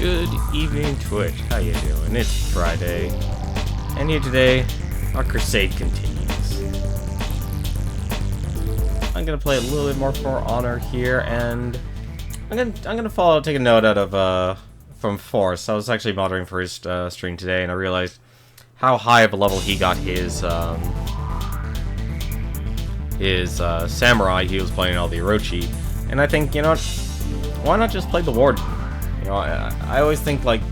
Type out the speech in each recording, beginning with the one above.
Good evening, Twitch. How you doing? It's Friday, and here today, our Crusade continues. I'm gonna play a little bit more For Honor here, and I'm gonna take a note out of from Force. I was actually monitoring for his stream today, and I realized how high of a level he got his samurai. He was playing all the Orochi, and I think, you know what, why not just play the Warden? You know, I always think, like,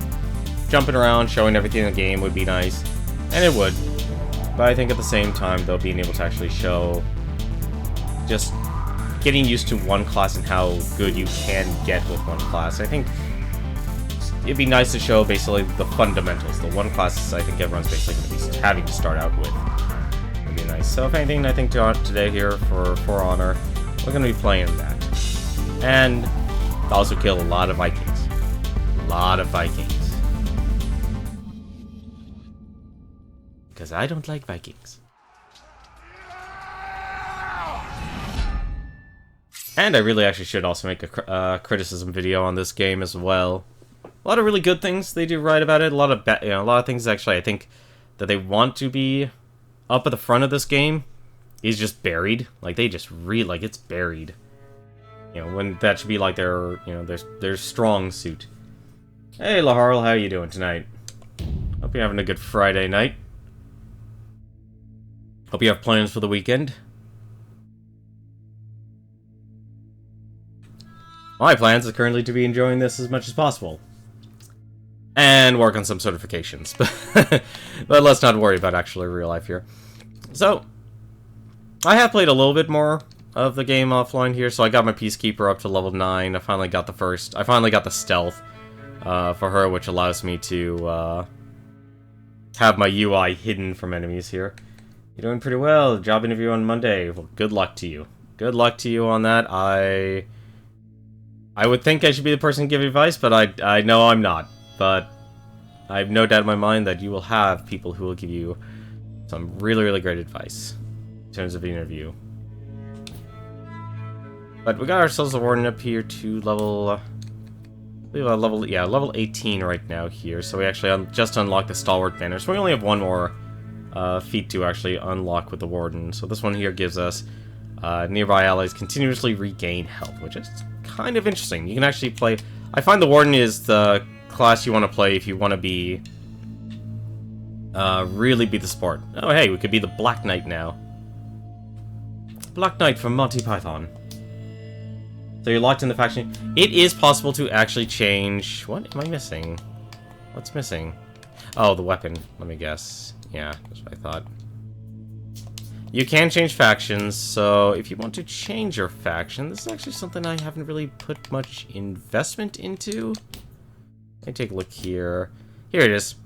jumping around, showing everything in the game would be nice, and it would. But I think at the same time, though, being able to actually show just getting used to one class and how good you can get with one class. I think it'd be nice to show basically the fundamentals, the one classes I think everyone's basically going to be having to start out with. It'd be nice. So if anything, I think today here for Honor, we're going to be playing that. And also kill a lot of Vikings. A lot of Vikings. Because I don't like Vikings. And I really actually should also make a criticism video on this game as well. A lot of really good things they do right about it. A lot of things actually I think that they want to be up at the front of this game is just buried. Like they just like it's buried. You know, when that should be like their strong suit. Hey Laharl, how you doing tonight? Hope you're having a good Friday night. Hope you have plans for the weekend. My plans is currently to be enjoying this as much as possible. And work on some certifications. But let's not worry about actually real life here. So, I have played a little bit more of the game offline here. So I got my Peacekeeper up to level 9. I finally got the stealth for her, which allows me to have my UI hidden from enemies here. You're doing pretty well. Job interview on Monday. Well, good luck to you. Good luck to you on that. I would think I should be the person to give advice, but I know I'm not. But I have no doubt in my mind that you will have people who will give you some really, really great advice in terms of the interview. But we got ourselves a Warden up here to level 18 right now here. So we actually just unlocked the Stalwart banner. So we only have one more feat to actually unlock with the Warden. So this one here gives us nearby allies continuously regain health, which is kind of interesting. You can actually play... I find the Warden is the class you want to play if you want to be... really be the sport. Oh, hey, we could be the Black Knight now. Black Knight from Monty Python. So you're locked in the faction. It is possible to actually change... What am I missing? What's missing? Oh, the weapon. Let me guess. Yeah, that's what I thought. You can change factions, so if you want to change your faction, this is actually something I haven't really put much investment into. Let me take a look here. Here it is.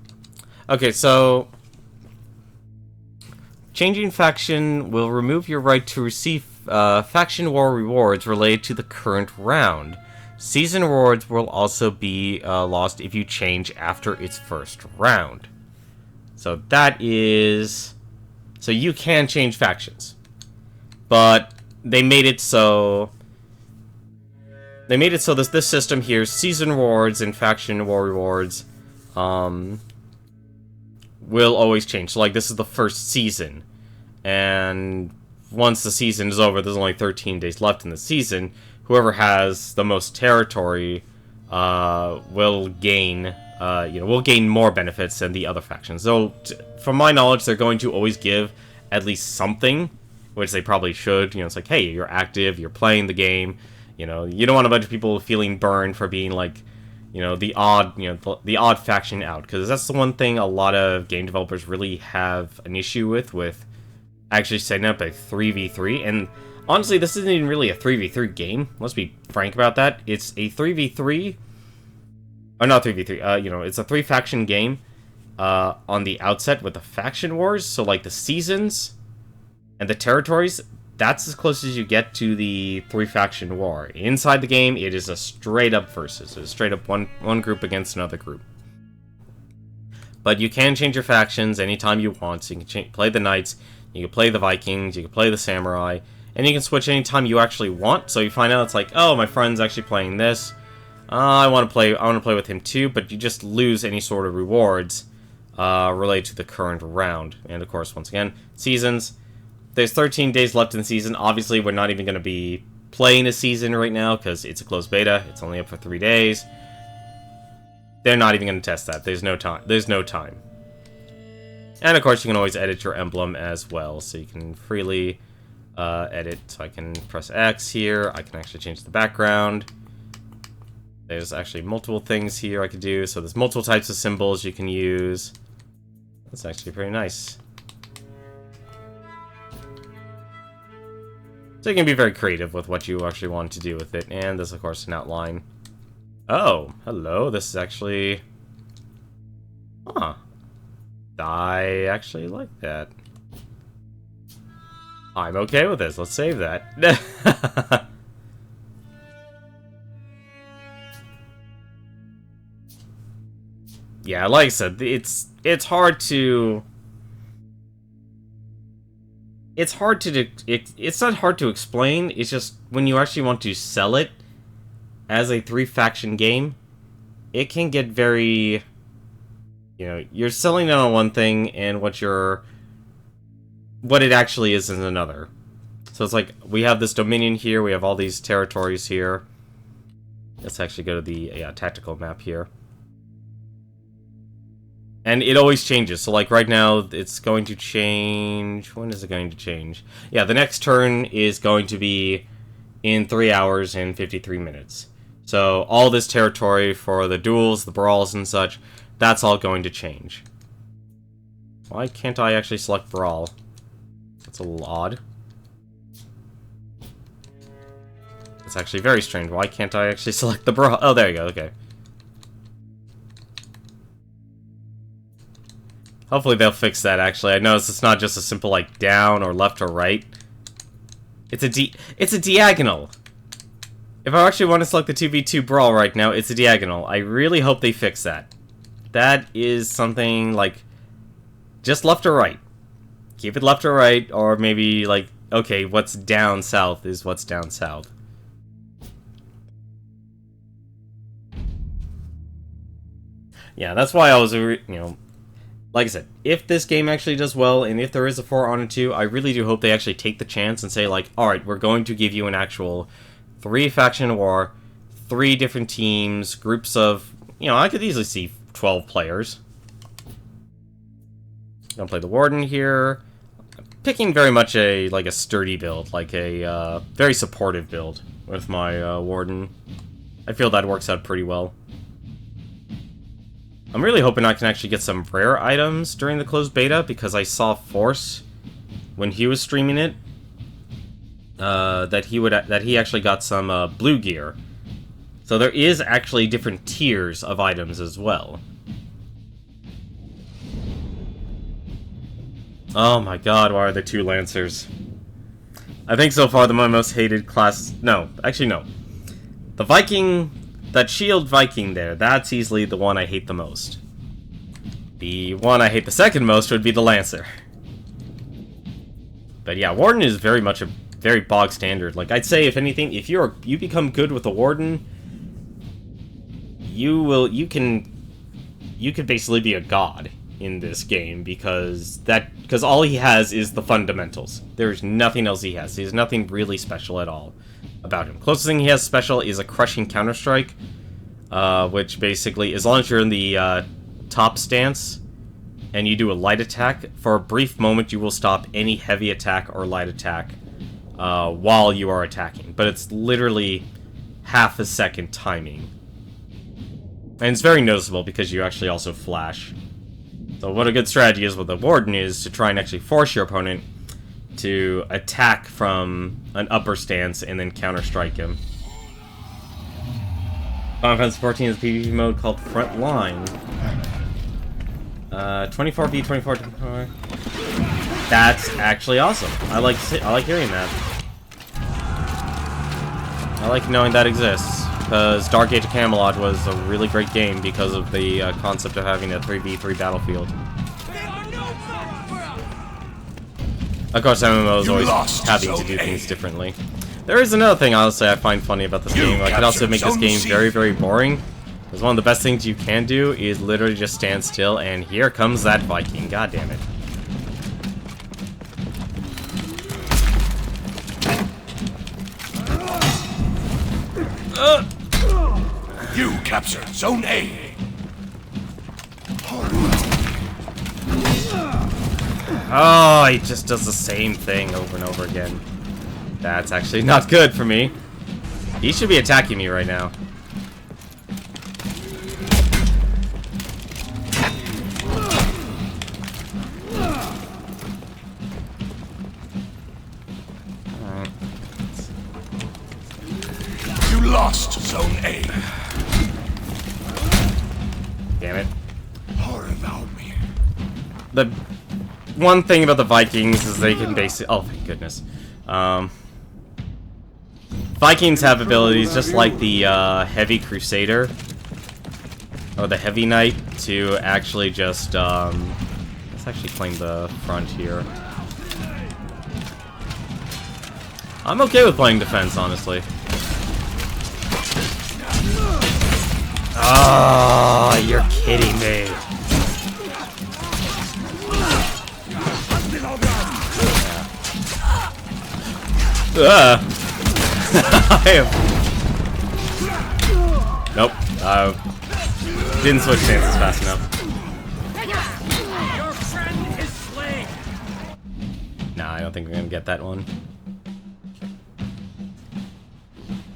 Okay, so... Changing faction will remove your right to receive faction war rewards related to the current round. Season rewards will also be lost if you change after its first round. So that is... So you can change factions. But they made it so... this system here, season rewards and faction war rewards, will always change. So, like, this is the first season. And once the season is over, there's only 13 days left in the season. Whoever has the most territory will gain... will gain more benefits than the other factions. So, from my knowledge, they're going to always give at least something, which they probably should. You know, it's like, hey, you're active, you're playing the game. You know, you don't want a bunch of people feeling burned for being like, you know, the odd faction out, because that's the one thing a lot of game developers really have an issue with actually setting up a 3v3. And honestly, this isn't even really a 3v3 game. Let's be frank about that. It's a 3v3. Or not 3v3, it's a 3-faction game on the outset with the faction wars. So, like, the seasons and the territories, that's as close as you get to the 3-faction war. Inside the game, it is a straight-up versus. It's straight up one group against another group. But you can change your factions anytime you want. So you can play the Knights, you can play the Vikings, you can play the Samurai, and you can switch anytime you actually want. So you find out it's like, oh, my friend's actually playing this. I want to play with him too, but you just lose any sort of rewards related to the current round. And of course, once again, seasons. There's 13 days left in the season. Obviously, we're not even going to be playing a season right now because it's a closed beta. It's only up for 3 days. They're not even going to test that. There's no time. There's no time. And of course, you can always edit your emblem as well, so you can freely edit. So I can press X here. I can actually change the background. There's actually multiple things here I could do. So there's multiple types of symbols you can use. That's actually pretty nice. So you can be very creative with what you actually want to do with it. And this, of course, an outline. Oh, hello. This is actually... Huh. I actually like that. I'm okay with this. Let's save that. Yeah, like I said, it's hard to... It's not hard to explain, it's just when you actually want to sell it as a 3-faction game, it can get very... You know, you're selling it on one thing, and what it actually is another. So it's like, we have this Dominion here, we have all these territories here. Let's actually go to the tactical map here. And it always changes. So, like, right now, it's going to change... When is it going to change? Yeah, the next turn is going to be in 3 hours and 53 minutes. So, all this territory for the duels, the brawls, and such, that's all going to change. Why can't I actually select brawl? That's a little odd. It's actually very strange. Why can't I actually select the brawl? Oh, there you go, okay. Hopefully they'll fix that, actually. I noticed it's not just a simple, like, down or left or right. It's a diagonal. If I actually want to select the 2v2 brawl right now, it's a diagonal. I really hope they fix that. That is something, like, just left or right. Keep it left or right, or maybe, like, okay, what's down south is what's down south. Yeah, that's why I was, you know... Like I said, if this game actually does well, and if there is a For Honor 2, I really do hope they actually take the chance and say, like, alright, we're going to give you an actual 3-faction war, 3 different teams, groups of, you know, I could easily see 12 players. Gonna play the Warden here. I'm picking very much a sturdy build, like a very supportive build with my Warden. I feel that works out pretty well. I'm really hoping I can actually get some rare items during the closed beta, because I saw Force, when he was streaming it, that he actually got some blue gear. So there is actually different tiers of items as well. Oh my god, why are there 2 Lancers? I think so far my most hated class... No, actually no. The Viking... That shield Viking there, that's easily the one I hate the most. The one I hate the second most would be the Lancer. But yeah, Warden is very much a very bog standard. Like, I'd say, if anything, if you become good with the Warden, you could basically be a god in this game, because all he has is the fundamentals. There's nothing else he has. He has nothing really special at all about him. Closest thing he has special is a crushing counter-strike, which basically, as long as you're in the top stance and you do a light attack, for a brief moment you will stop any heavy attack or light attack while you are attacking. But it's literally half a second timing. And it's very noticeable because you actually also flash. So what a good strategy is with the Warden is to try and actually force your opponent to attack from an upper stance and then counter-strike him. Final Fantasy 14 is a PvP mode called Front Line. 24v24. That's actually awesome. I like hearing that. I like knowing that exists, because Dark Age of Camelot was a really great game because of the concept of having a 3v3 battlefield. Of course, MMO is always having to do things differently. There is another thing, honestly, I find funny about this game. I could also make this game very, very boring. Because one of the best things you can do is literally just stand still, and here comes that Viking. God damn it. You captured Zone A. Oh, he just does the same thing over and over again. That's actually not good for me. He should be attacking me right now. You lost Zone A. Damn it. Without me. The one thing about the Vikings is they can basically... Oh, thank goodness. Vikings have abilities just like the Heavy Crusader. Or the Heavy Knight to actually just... let's actually claim the front here. I'm okay with playing defense, honestly. Oh, you're kidding me. Nope. Didn't switch stances fast enough. Your friend is slain. Nah, I don't think we're gonna get that one.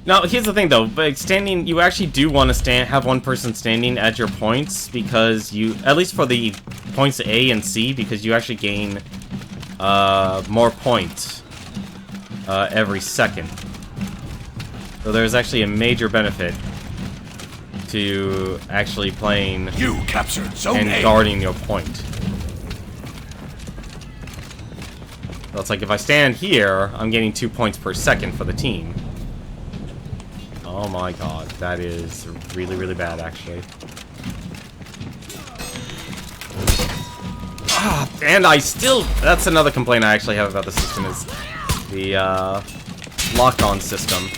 Now, here's the thing, though. But standing, you actually do want to have one person standing at your points because you, at least for the points A and C, because you actually gain more points every second. So there's actually a major benefit to actually playing You captured Zone and A. guarding your point. So it's like if I stand here, I'm getting 2 points per second for the team. Oh my god, that is really, really bad, actually. And I still... That's another complaint I actually have about the system, is the lock-on system.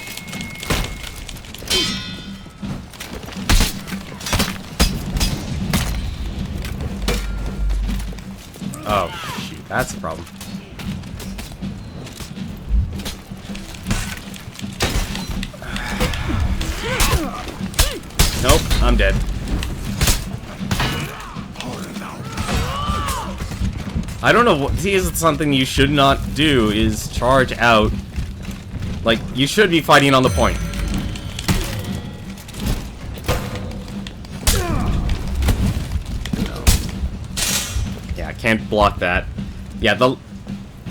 Oh, shoot, that's a problem. Nope, I'm dead. I don't know what... See, is it something you should not do, is charge out. Like, you should be fighting on the point. Yeah, I can't block that. Yeah, the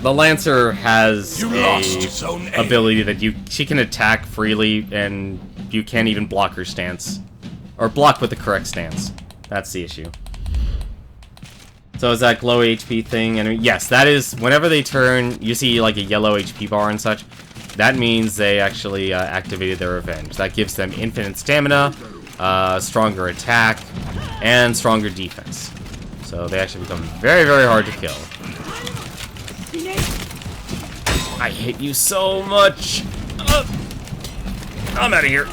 Lancer has a ability that she can attack freely, and you can't even block her stance. Or block with the correct stance. That's the issue. So is that low HP thing? And yes, that is, whenever they turn, you see like a yellow HP bar and such. That means they actually activated their revenge. That gives them infinite stamina, stronger attack, and stronger defense. So they actually become very, very hard to kill. I hate you so much. I'm out of here.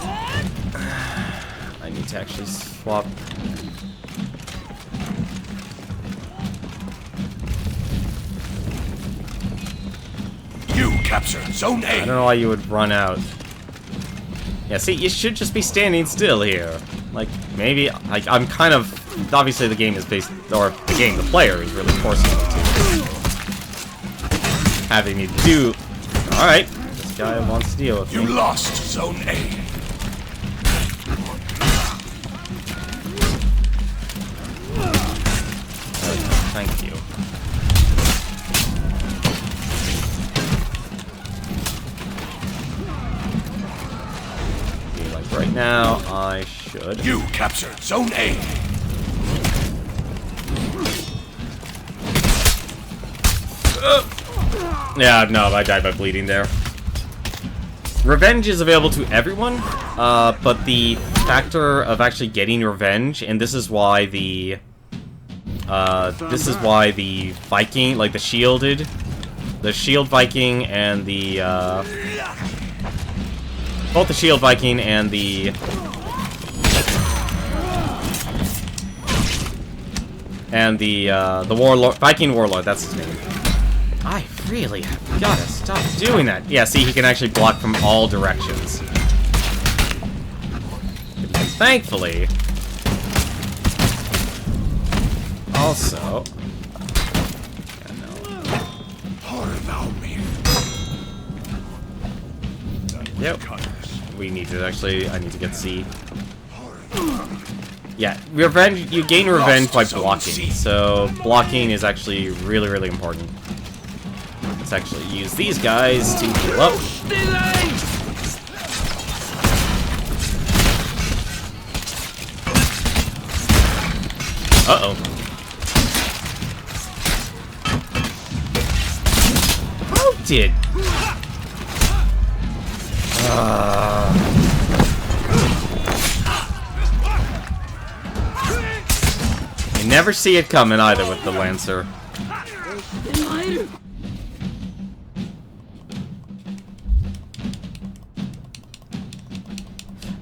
I need to actually swap. You captured Zone A. I don't know why you would run out. Yeah, see, you should just be standing still here. Like, maybe, like, I'm kind of... Obviously the game is based... Or, the player is really forcing me to. Having me do... Alright, this guy wants to deal with me. You lost Zone A. Thank you. Okay, like right now, I should... You captured Zone A. Yeah, no, I died by bleeding there. Revenge is available to everyone, but the factor of actually getting revenge, and this is why the Viking, like the shield Viking and the both the Shield Viking and the Warlord, Viking Warlord, that's his name. I really have gotta stop doing that. Yeah, see, he can actually block from all directions. Thankfully. Also. Yep. We need to actually. I need to get C. Yeah, revenge. You gain revenge by blocking. So blocking is actually really, really important. Let's actually use these guys to heal up. Uh-oh. How did... You never see it coming either with the Lancer.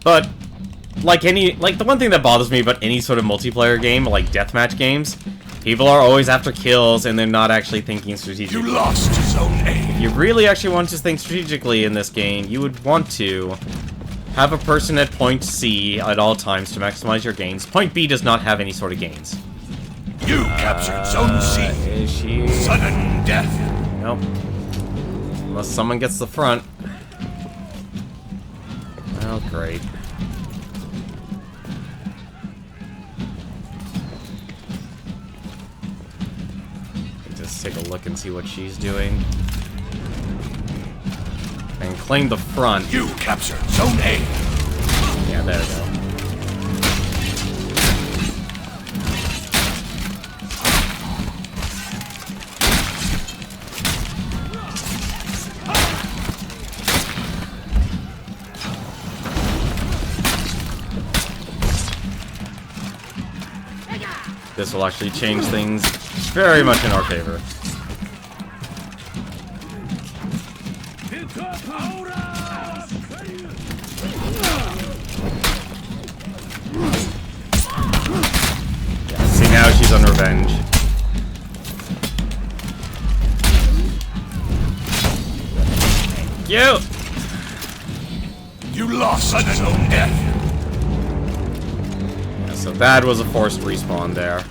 But the one thing that bothers me about any sort of multiplayer game, like deathmatch games, people are always after kills and they're not actually thinking strategically. You lost Zone A. If you really actually want to think strategically in this game, you would want to have a person at point C at all times to maximize your gains. Point B does not have any sort of gains. You captured Zone C. Is she... Sudden death. Nope. Unless someone gets the front. Well, great. Just take a look and see what she's doing. And claim the front. You captured Zone A. Yeah, there we go. This will actually change things very much in our favor. Yeah, see, now she's on revenge. You lost Zone death. So that was a forced respawn there.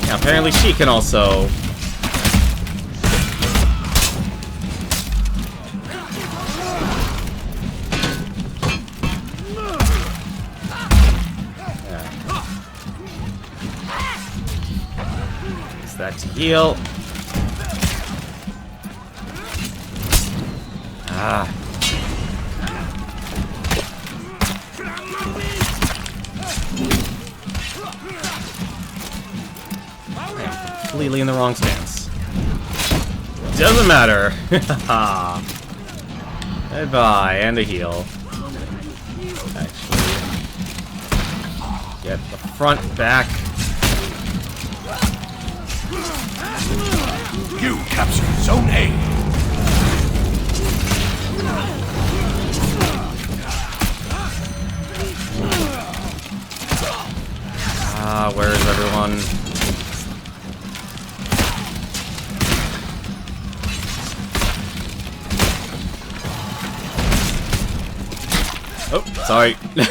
Yeah, apparently she can also... Yeah. Use that to heal. Ah. Completely in the wrong stance. Doesn't matter. Goodbye, and a heal. Actually, get the front back. You captured Zone A. Ah, where is everyone? Oh, sorry. Yeah.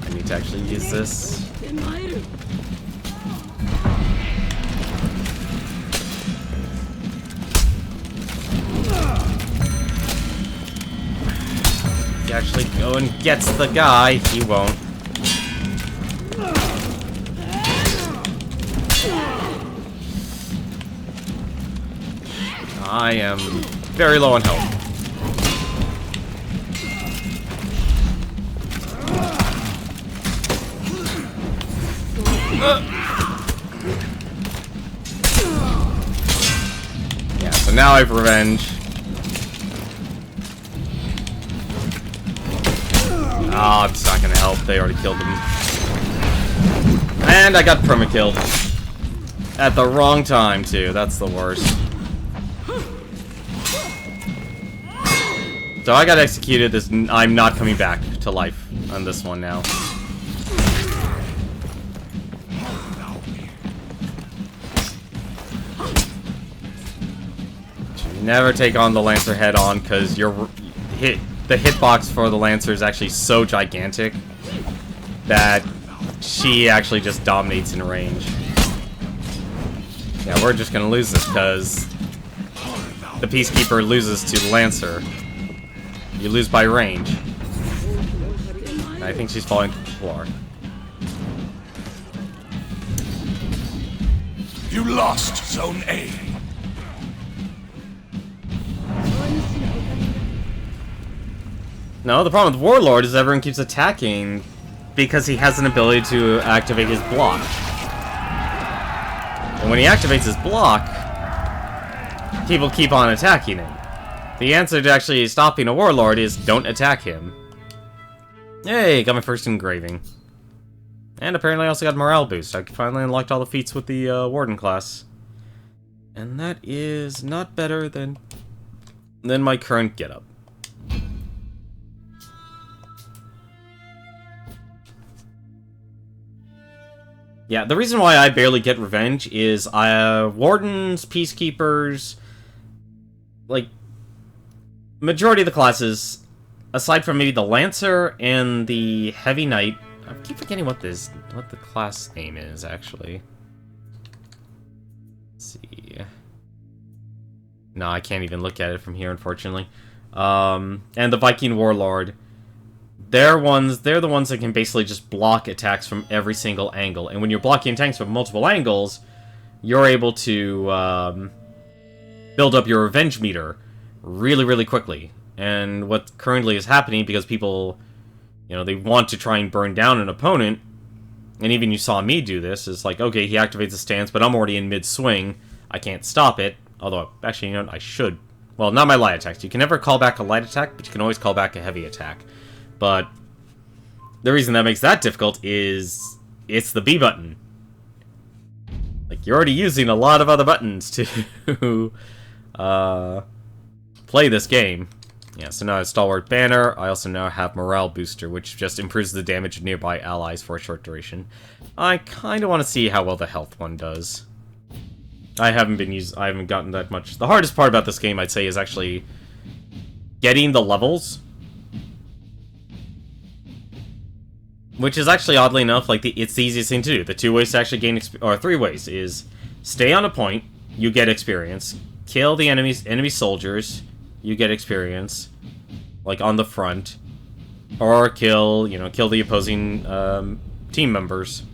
I need to actually use this. Actually go and gets the guy. He won't. I am very low on health. Yeah, so now I have revenge. Ah, it's not gonna help. They already killed him. And I got perma-killed. At the wrong time, too. That's the worst. So I got executed. I'm not coming back to life on this one now. Never take on the Lancer head on, because the hitbox for the Lancer is actually so gigantic that she actually just dominates in range. Yeah, we're just gonna lose this because the Peacekeeper loses to the Lancer. You lose by range. And I think she's falling to the floor. You lost Zone A. No, the problem with Warlord is everyone keeps attacking because he has an ability to activate his block. And when he activates his block, people keep on attacking him. The answer to actually stopping a Warlord is don't attack him. Hey, got my first engraving. And apparently I also got a morale boost. I finally unlocked all the feats with the Warden class. And that is not better than my current getup. Yeah, the reason why I barely get revenge is Wardens, Peacekeepers, like, majority of the classes, aside from maybe the Lancer and the Heavy Knight, I keep forgetting what the class name is, actually. Let's see. No, I can't even look at it from here, unfortunately. And the Viking Warlord. They're the ones that can basically just block attacks from every single angle. And when you're blocking tanks from multiple angles, you're able to build up your revenge meter really, really quickly. And what currently is happening, because people, you know, they want to try and burn down an opponent, and even you saw me do this, is like, okay, he activates a stance, but I'm already in mid-swing. I can't stop it. Although, actually, you know what, I should. Well, not my light attacks. You can never call back a light attack, but you can always call back a heavy attack. But the reason that makes that difficult is it's the B button. Like, you're already using a lot of other buttons to play this game. Yeah, so now I have Stalwart Banner. I also now have Morale Booster, which just improves the damage of nearby allies for a short duration. I kind of want to see how well the health one does. I haven't gotten that much. The hardest part about this game, I'd say, is actually getting the levels. Which is actually, oddly enough, like, it's the easiest thing to do. The 2 ways to actually gain or 3 ways is stay on a point, you get experience. Kill the enemy soldiers, you get experience, like on the front, or kill the opposing team members.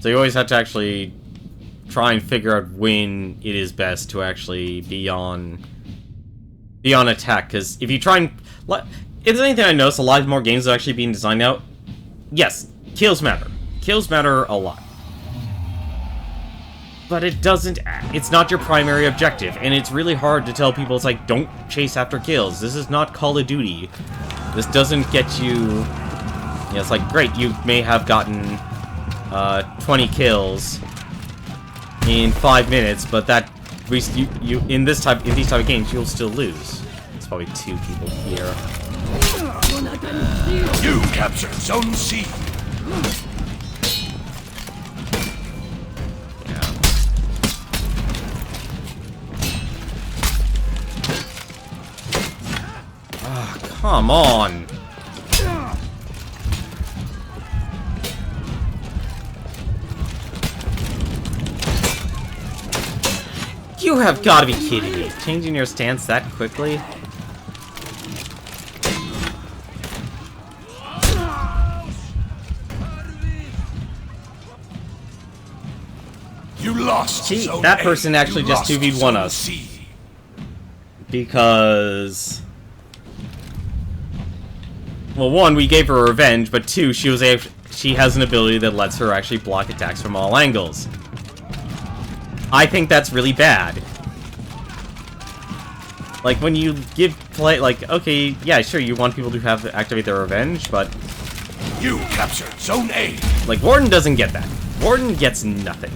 So you always have to actually try and figure out when it is best to actually be on attack. Because if you try and... If there's anything I notice, a lot more games are actually being designed out. Yes, kills matter. Kills matter a lot. But it doesn't... It's not your primary objective. And it's really hard to tell people, it's like, don't chase after kills. This is not Call of Duty. This doesn't get you... Yeah, it's like, great, you may have gotten... 20 kills in 5 minutes, but that in these type of games you'll still lose. There's probably 2 people here. You captured Zone C. Yeah. Ah, come on. You have got to be kidding me. Changing your stance that quickly? You lost. Gee, that person actually just 2v1 us. C. Because... well, one, we gave her revenge, but two, she has an ability that lets her actually block attacks from all angles. I think that's really bad. Like, when you like, okay, yeah, sure, you want people to activate their revenge, but... You captured Zone A. like, Warden doesn't get that. Warden gets nothing.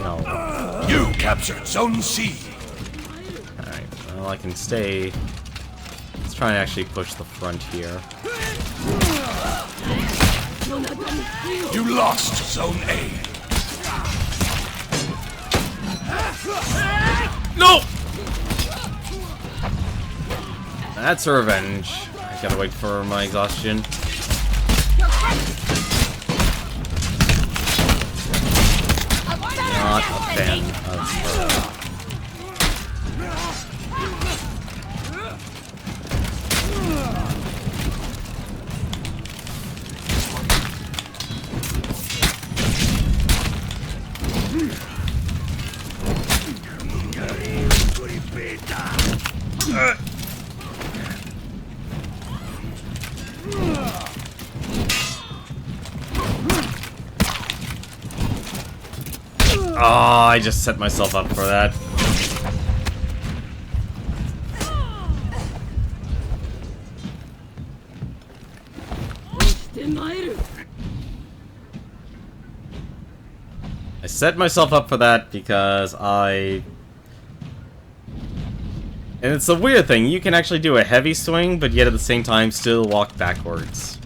No. You captured Zone C. Alright, well, I can stay... let's try and actually push the front here. You lost Zone A. No! That's a revenge. I gotta wait for my exhaustion. Not a fan of her. Oh, I just set myself up for that. I set myself up for that because and it's a weird thing, you can actually do a heavy swing, but yet at the same time still walk backwards.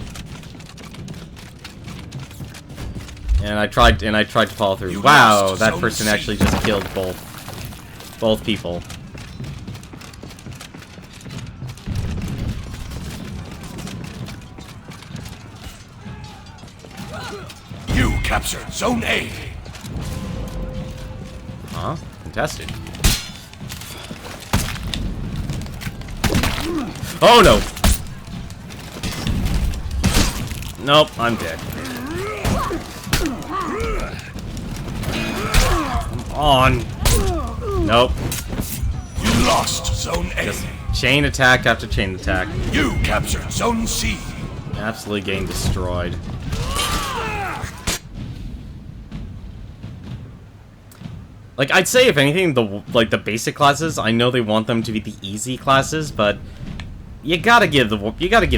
And I tried to follow through. Wow, that person actually just killed both people. You captured Zone A. Huh? Contested. Oh no! Nope, I'm dead. Come on! Nope. You lost Zone A. Just chain attack after chain attack. You captured Zone C. Absolutely getting destroyed. Like, I'd say, if anything, the basic classes, I know they want them to be the easy classes, but you gotta give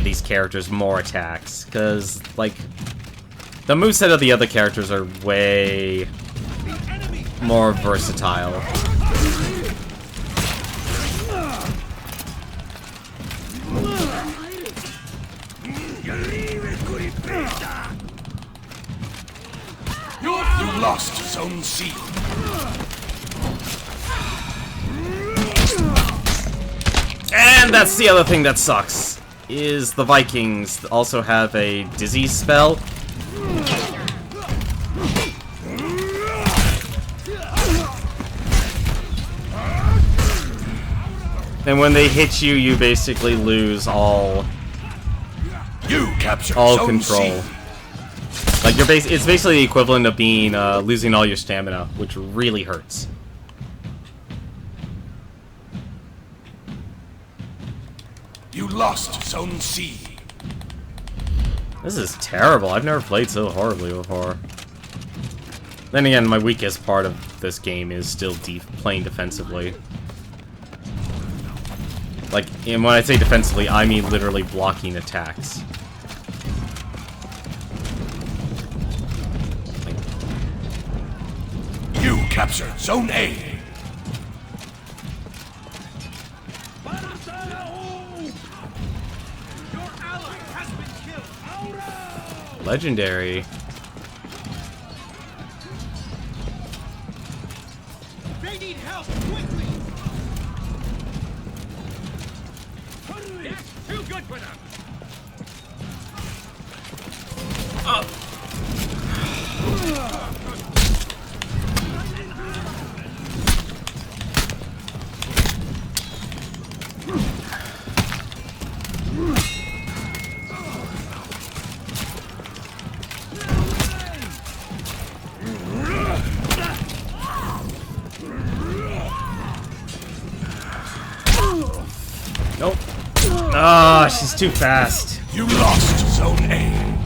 these characters more attacks, because, like, the moveset of the other characters are way more versatile. You lost Zone C. And that's the other thing that sucks, is the Vikings also have a disease spell. And when they hit you, you basically lose all control. C. Like, it's basically the equivalent of being losing all your stamina, which really hurts. You lost Zone C. This is terrible. I've never played so horribly before. Then again, my weakest part of this game is still playing defensively. Like, and when I say defensively, I mean literally blocking attacks. You captured Zone A. Legendary. They need help quickly. That's too good for them. Ah, she's too fast. You lost Zone A.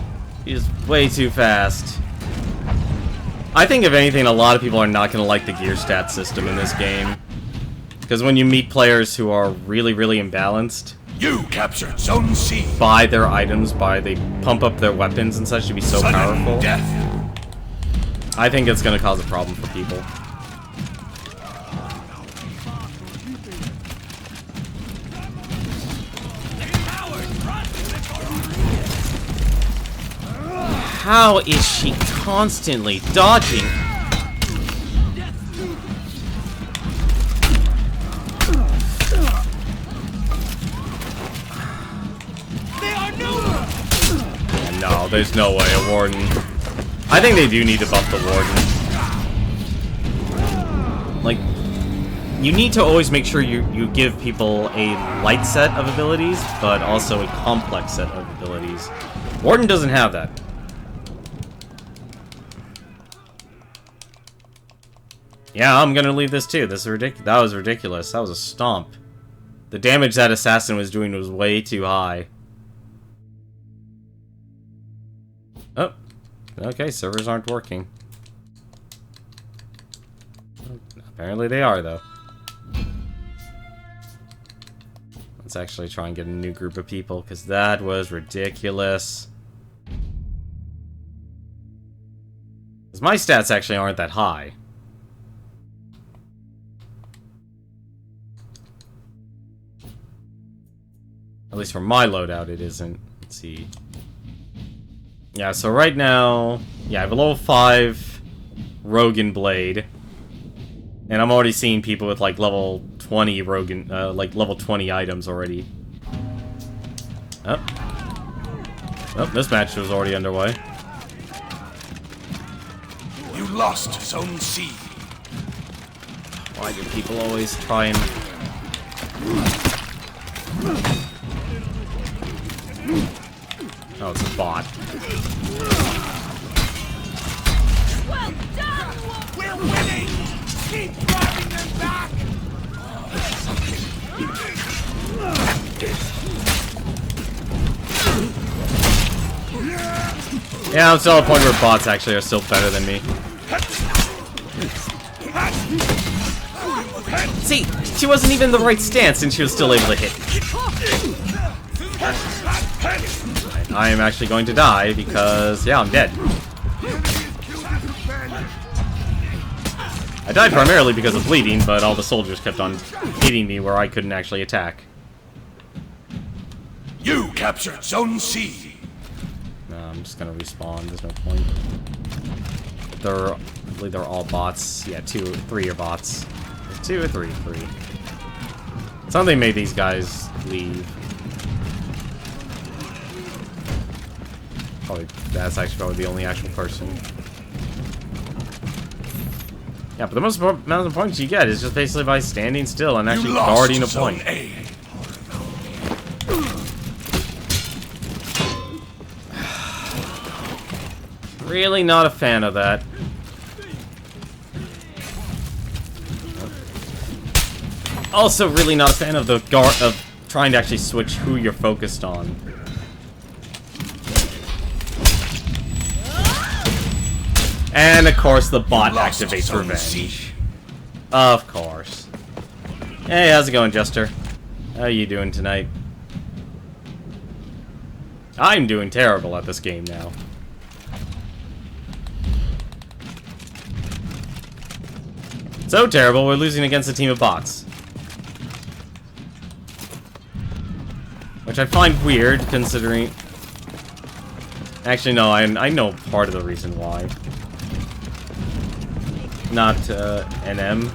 She's way too fast. I think, if anything, a lot of people are not going to like the gear stat system in this game. Because when you meet players who are really, really imbalanced, You captured Zone C. buy their items, they pump up their weapons and such to be so Sudden powerful, death. I think it's going to cause a problem for people. How is she constantly dodging? No, there's no way a warden. I think they do need to buff the warden. Like, you need to always make sure you give people a light set of abilities, but also a complex set of abilities. Warden doesn't have that. Yeah, I'm gonna leave this too. This is ridiculous. That was ridiculous. That was a stomp. The damage that assassin was doing was way too high. Oh. Okay, servers aren't working. Apparently they are, though. Let's actually try and get a new group of people, because that was ridiculous. Because my stats actually aren't that high. At least for my loadout, it isn't. Let's see. Yeah, so right now, yeah, I have a level 5 Rogan Blade. And I'm already seeing people with, like, level 20 Rogan, like, level 20 items already. Oh. Oh, this match was already underway. You lost Zone C. Why do people always try and... Oh, it's a bot. Well done! We're winning! Keep driving them back! Yeah, I'm still at a point where bots actually are still better than me. See, she wasn't even in the right stance and she was still able to hit. I am actually going to die because, yeah, I'm dead. I died primarily because of bleeding, but all the soldiers kept on hitting me where I couldn't actually attack. You captured Zone C. No, I'm just gonna respawn, there's no point. I believe they're all bots. Yeah, 3 are bots. 2 or 3? 3. Something made these guys leave. Probably, that's actually probably the only actual person. Yeah, but the most amount of points you get is just basically by standing still and actually guarding a point. A. Really not a fan of that. Also, really not a fan of the trying to actually switch who you're focused on. And of course, the bot activates revenge. Of course. Hey, how's it going, Jester? How are you doing tonight? I'm doing terrible at this game now. So terrible, we're losing against a team of bots. Which I find weird, considering... Actually, no, I know part of the reason why. Not, NM.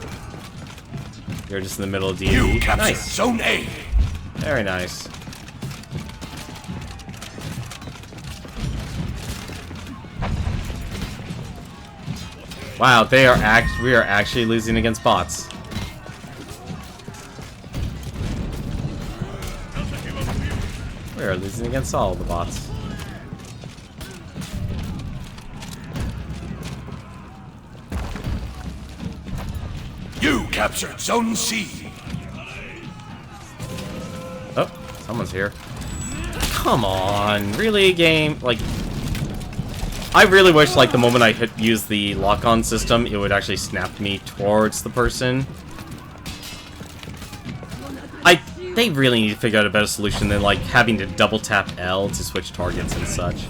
You're just in the middle of D&D. You captured Nice. Zone A. Very nice. Wow, we are actually losing against bots. We are losing against all the bots. You captured Zone C. Oh, Someone's here. Come on, really, game? Like, I really wish, like, the moment I use the lock-on system, it would actually snap me towards the person. They really need to figure out a better solution than, like, having to double tap L to switch targets and such.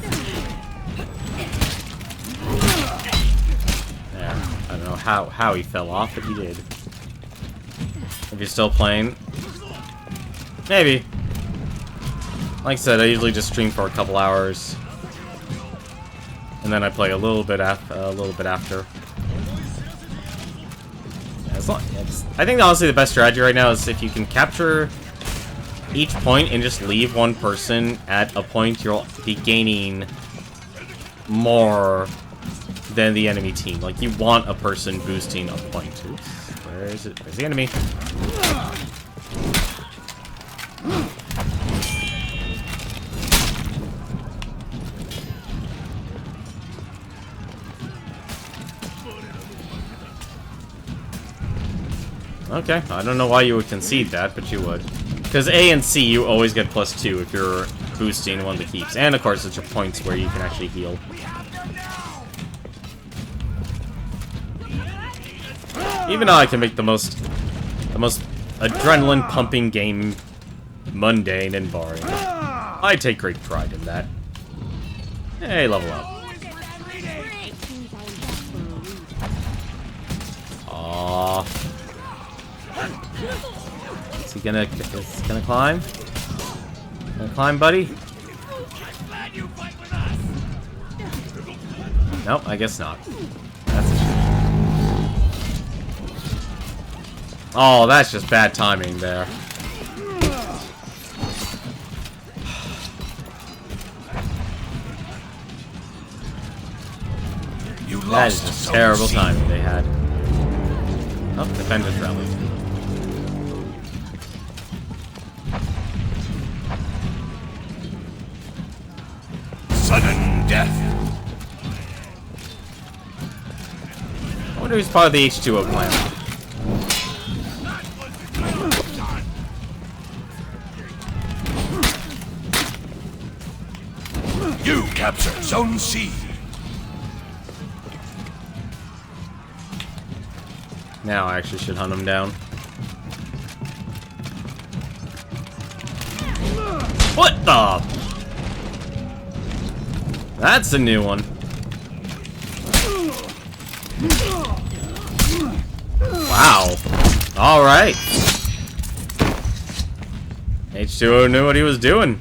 Yeah, I don't know how he fell off, but he did. If you're still playing, maybe. Like I said, I usually just stream for a couple hours, and then I play a little bit after. I think honestly the best strategy right now is if you can capture each point and just leave one person at a point, you'll be gaining more than the enemy team. Like, you want a person boosting a point. Oops. Where is it? Where's the enemy? Okay, I don't know why you would concede that, but you would. Because A and C, you always get +2 if you're boosting one of the keeps. And of course, it's your points where you can actually heal. Even though I can make the most adrenaline-pumping game mundane and boring, I take great pride in that. Hey, level up. Aww. Is he gonna climb? Gonna climb, buddy? Nope, I guess not. That's a shame. Oh, that's just bad timing there. That is just terrible timing they had. Oh, defenders rallied. Sudden death. I wonder who's part of the H2O clan. You captured Zone C. Now I actually should hunt him down. What the? That's a new one. Wow. Alright. H2O knew what he was doing.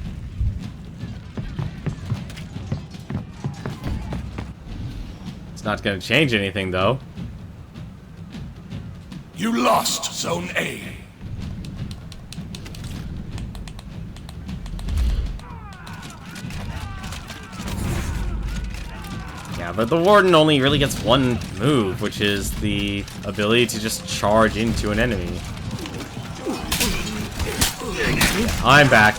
It's not gonna change anything, though. You lost Zone A. Yeah, but the Warden only really gets one move, which is the ability to just charge into an enemy. I'm back.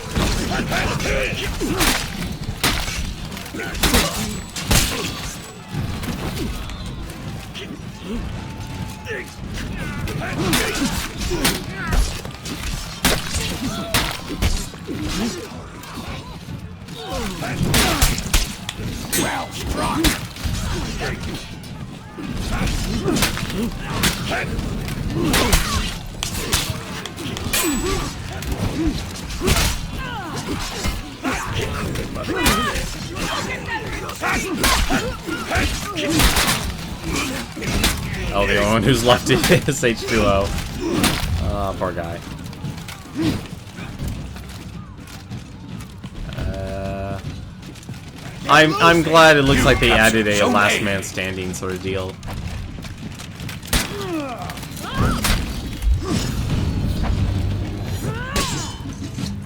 Well struck. Oh, the only one who's left is H2O. Oh, poor guy. I'm glad it looks like they added a last man standing sort of deal.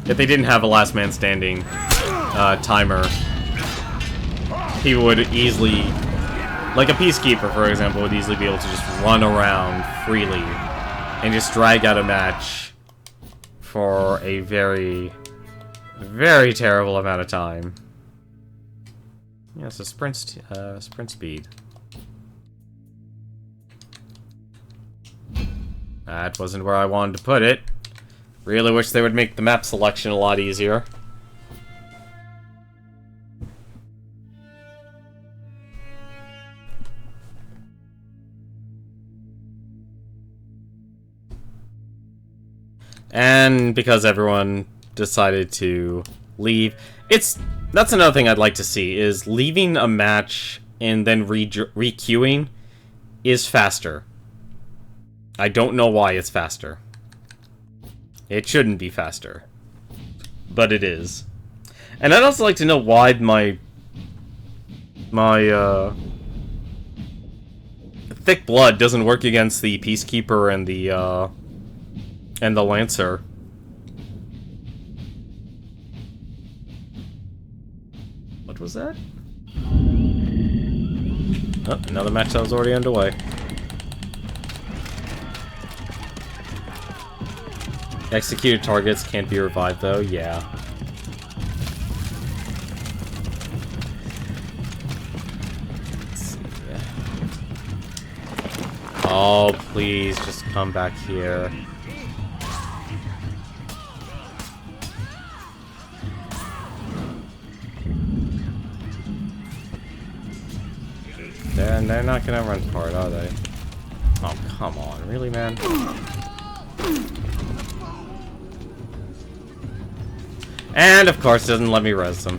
If they didn't have a last man standing timer, he would easily, like a peacekeeper, for example, would easily be able to just run around freely and just drag out a match for a very, very terrible amount of time. Yeah, so sprint speed. That wasn't where I wanted to put it. Really wish they would make the map selection a lot easier. And because everyone decided to leave, that's another thing I'd like to see, is leaving a match and then re-queuing is faster. I don't know why it's faster. It shouldn't be faster, but it is. And I'd also like to know why my thick blood doesn't work against the Peacekeeper and the Lancer. What was that? Oh, another match that was already underway. Executed targets can't be revived, though. Yeah. Let's see. Oh, please, just come back here. They're not gonna run for it, are they? Oh, come on. Really, man? And, of course, it doesn't let me res them.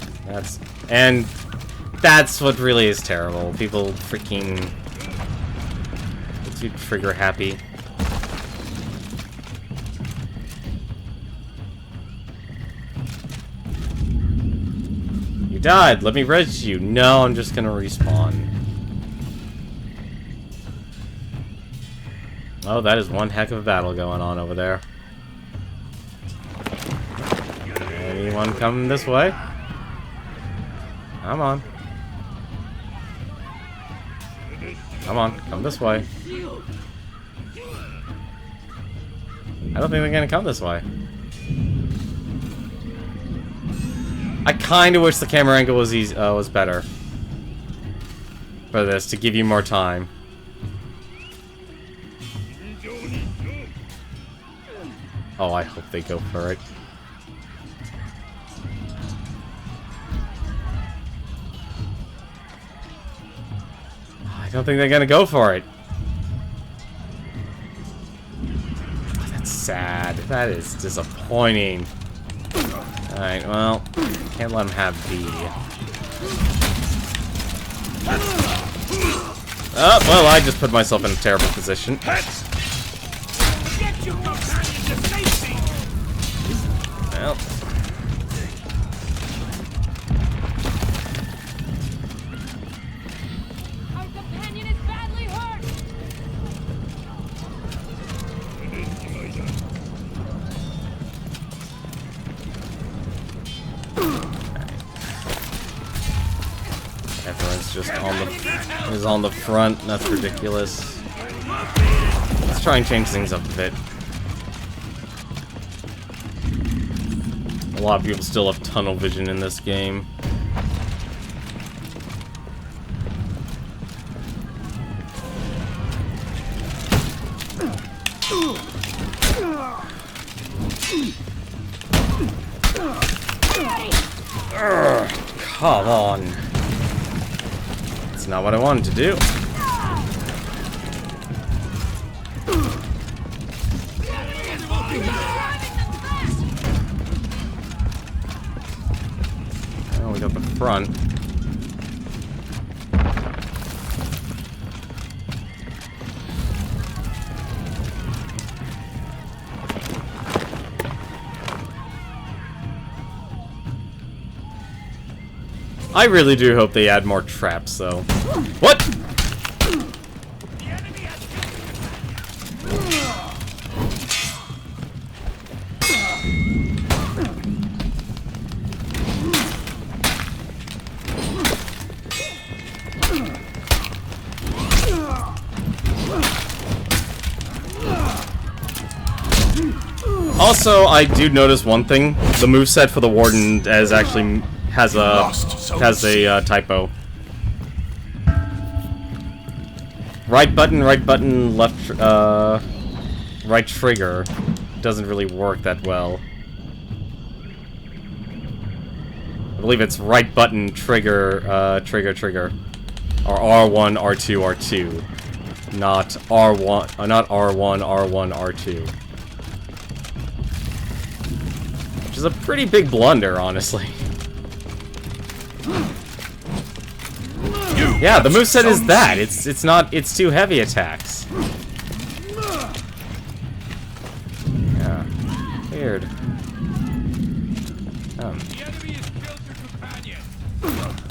That's what really is terrible. People freaking... Get you trigger happy. You died! Let me res you! No, I'm just gonna respawn. Oh, that is one heck of a battle going on over there. Anyone coming this way? Come on. Come on, come this way. I don't think they're gonna come this way. I kinda wish the camera angle was better for this, to give you more time. Oh, I hope they go for it. I don't think they're gonna go for it. Oh, that's sad. That is disappointing. Alright, well, can't let them have B. Oh, well, I just put myself in a terrible position. Get your companion to safety! Well. Our companion is badly hurt! Everyone's just on the front. That's ridiculous. Let's try and change things up a bit. A lot of people still have tunnel vision in this game. Urgh, come on. That's not what I wanted to do. Oh, we got the front. I really do hope they add more traps, though. What? Also, I do notice one thing. The moveset for the Warden has a typo. Right button, left, right trigger doesn't really work that well. I believe it's right button trigger, trigger. Or R1, R2, R2. Not R1, not R1, R1, R2. Which is a pretty big blunder, honestly. Yeah, the moveset is that. It's too heavy attacks. Yeah. Weird. The enemy has killed your companion.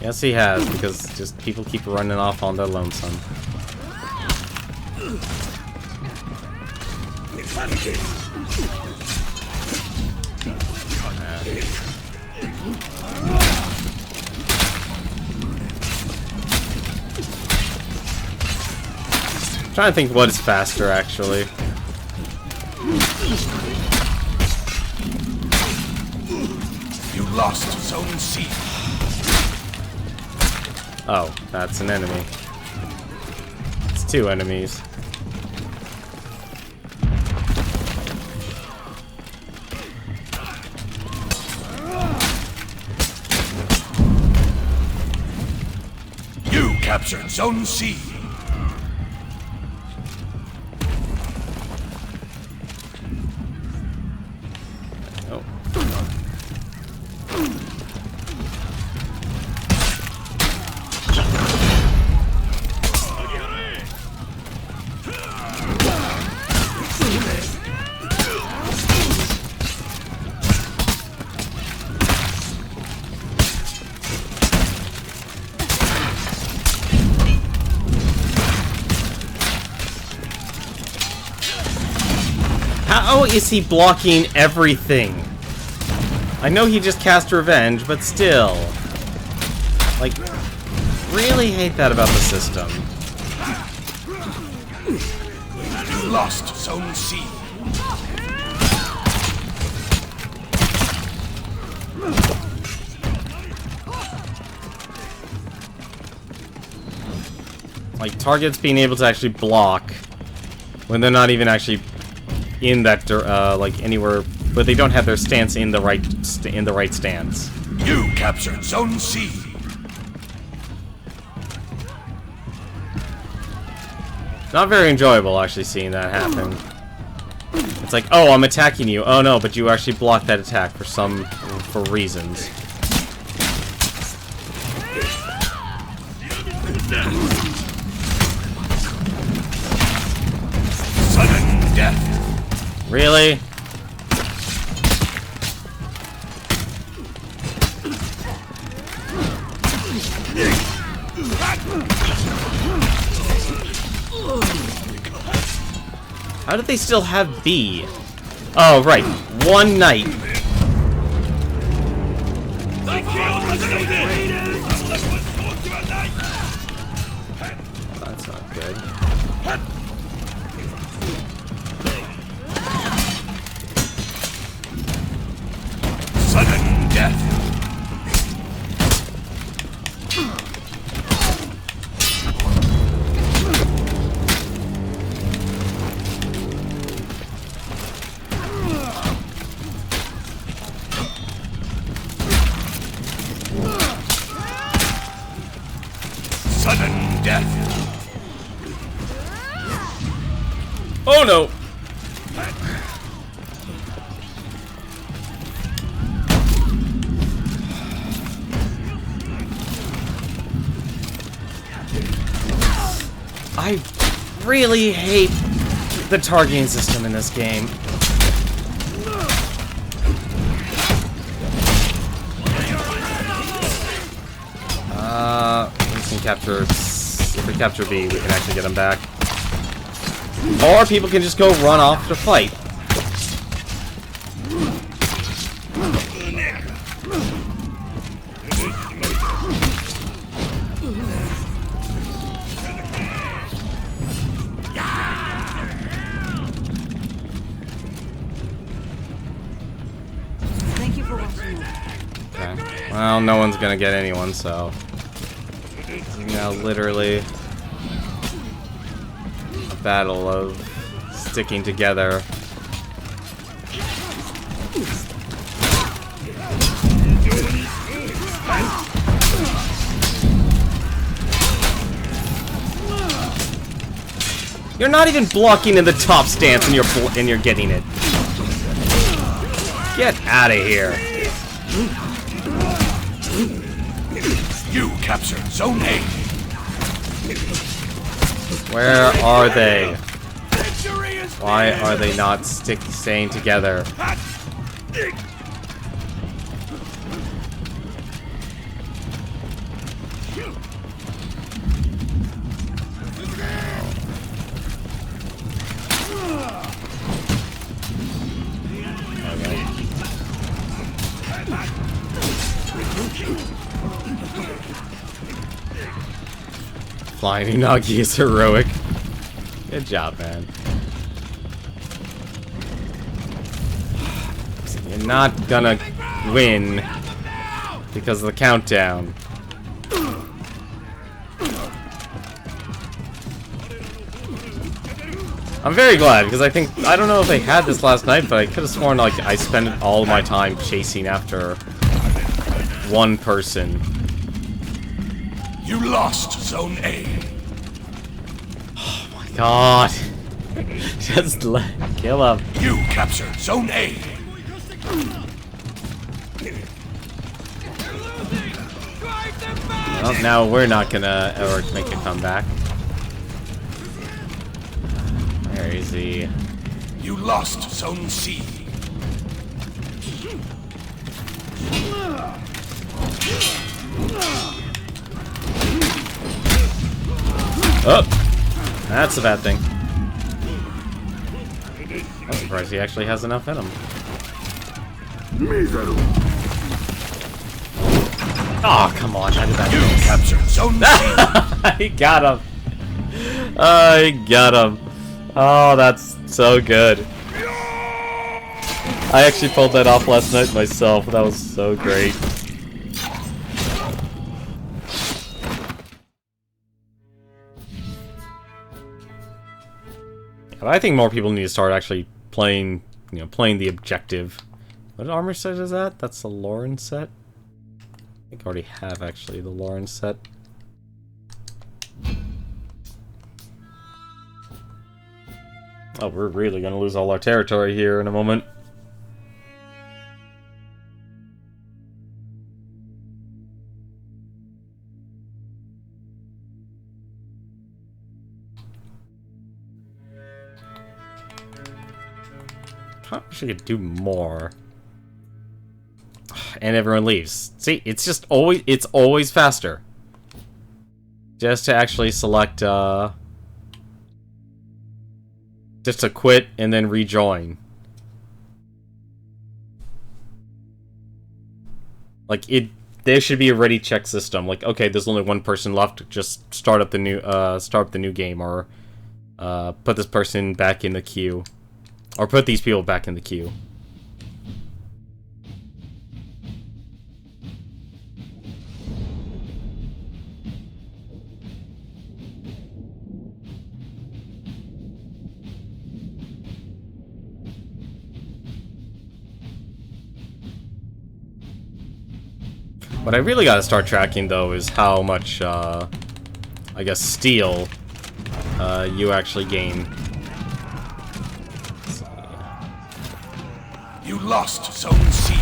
Yes, he has, because just people keep running off on their lonesome. I'm trying to think what is faster, actually. You lost Zone C. Oh, that's an enemy. It's two enemies. You captured Zone C. Oh. How is he blocking everything? I know he just cast Revenge, but still. Like, really hate that about the system. You lost Zone C. Like, targets being able to actually block when they're not even actually in that, like, anywhere, but they don't have their stance in the right stance. You captured Zone C. Not very enjoyable, actually, seeing that happen. It's like, oh, I'm attacking you. Oh, no, but you actually blocked that attack for reasons. Sudden death. Really? How did they still have B? Oh, right. One night. That's not good. Sudden death. Sudden death. Oh no! I really hate the targeting system in this game. We can capture. If we capture B, we can actually get them back. Or people can just go run off to fight. Thank you for watching. Okay. Well, no one's gonna get anyone, so. It's now literally a battle of sticking together. You're not even blocking in the top stance, and you're getting it. Get out of here! You captured Zone A. Where are they? Why are they not staying together? Flying Unagi is heroic. Good job, man. You're not gonna win because of the countdown. I'm very glad because I don't know if they had this last night, but I could have sworn like I spent all my time chasing after one person. You lost Zone A. Oh my god. Just kill him. You captured Zone A. Well, now we're not gonna ever make a comeback. Where is he? You lost Zone C. Oh! That's a bad thing. I'm surprised he actually has enough in him. Oh, come on. How did that You miss? captured Zone C. He got him. Oh, he got him. Oh, that's so good. I actually pulled that off last night myself. That was so great. But I think more people need to start actually playing, playing the objective. What armor set is that? That's the Lauren set? I think I already have, actually, the Lauren set. Oh, we're really gonna lose all our territory here in a moment. I wish I could do more. And everyone leaves. See, it's just always faster. Just to actually select, just to quit and then rejoin. Like, there should be a ready check system. Like, okay, there's only one person left, just start up the new game, or, put this person back in the queue. Or put these people back in the queue. What I really gotta start tracking, though, is how much, I guess, steel, you actually gain. You lost Zone C.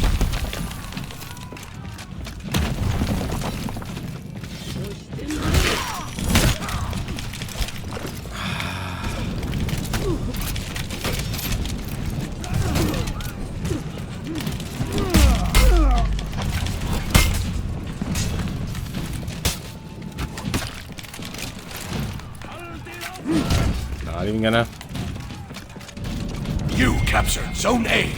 Not even gonna... You captured Zone A.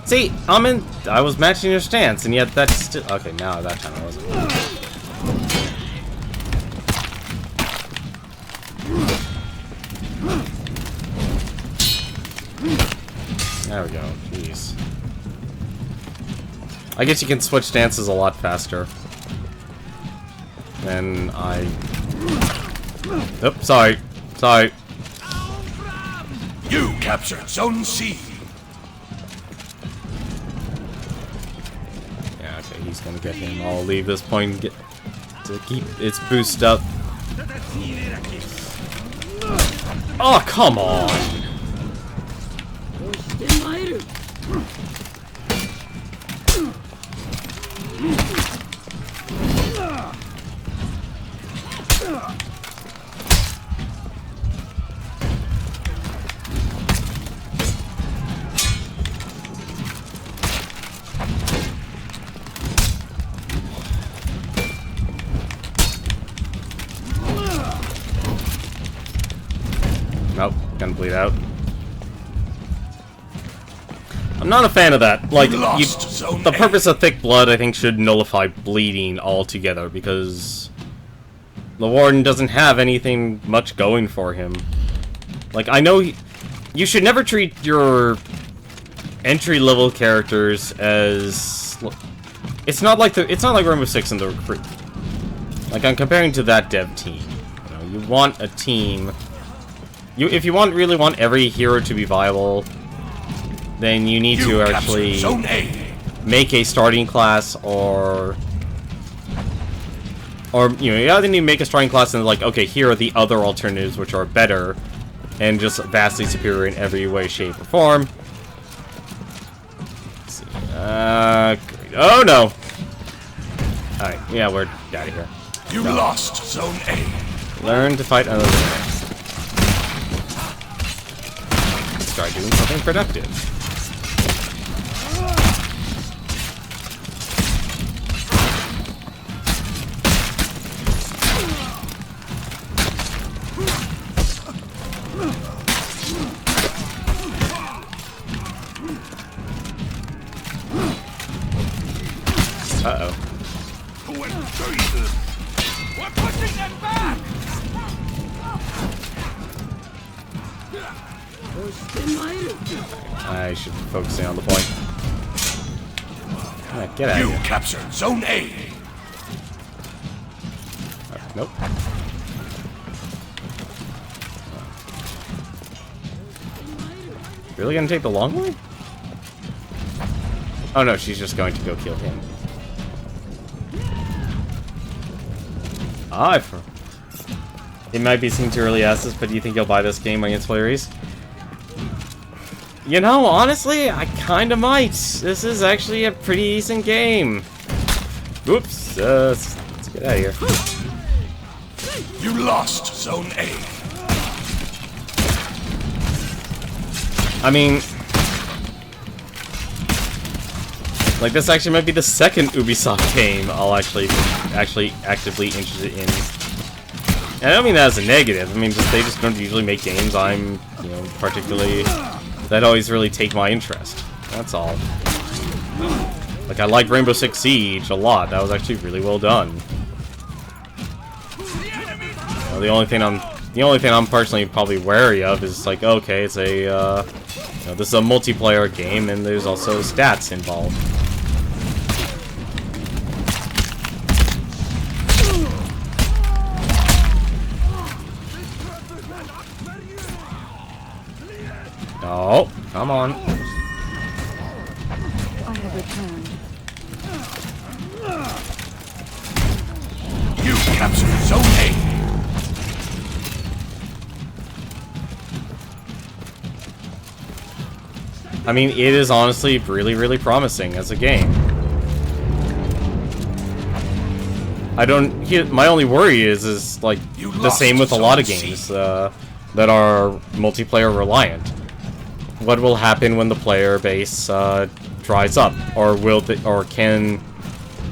See, I was matching your stance, and yet that's still... Okay, now that time I wasn't. There we go. Jeez. I guess you can switch stances a lot faster. Then I... Oops, sorry. Sorry. You captured Zone C. Yeah, okay, he's gonna get him. I'll leave this point and get to keep its boost up. Oh, come on! Nope, gonna bleed out. I'm not a fan of that. Like, the purpose of thick blood, I think, should nullify bleeding altogether, because the Warden doesn't have anything much going for him. Like, I know you should never treat your entry-level characters as... It's not like Rainbow Six and the Recruit. Like, I'm comparing to that dev team. You know, you want a team... If you really want every hero to be viable, then you need to actually make a starting class, or you know, you either need to make a starting class and like, okay, here are the other alternatives which are better and just vastly superior in every way, shape, or form. Let's see. Oh no! Alright, yeah, we're out of here. You lost Zone A. Learn to fight another way. Try doing something productive. Uh-oh. We're pushing them back! I should be focusing on the point. Alright, get out of You here. captured Zone A. Nope. Really gonna take the long way? Oh no, she's just going to go kill him. It might be seen too early access, but do you think you'll buy this game against Flurries? You know, honestly, I kinda might. This is actually a pretty decent game. Oops, let's get out of here. You lost Zone A. I mean, like, this actually might be the second Ubisoft game I'll actually actively interested in. And I don't mean that as a negative. I mean, they just don't usually make games I'm, you know, particularly... that always really take my interest. That's all. Like, I like Rainbow Six Siege a lot. That was actually really well done. You know, the only thing I'm personally probably wary of is like, okay, it's a you know, this is a multiplayer game and there's also stats involved. Oh, come on. I have returned. You captured Zone A. I mean, it is honestly really, really promising as a game. My only worry is like the same with a lot of games that are multiplayer reliant. What will happen when the player base dries up, or can,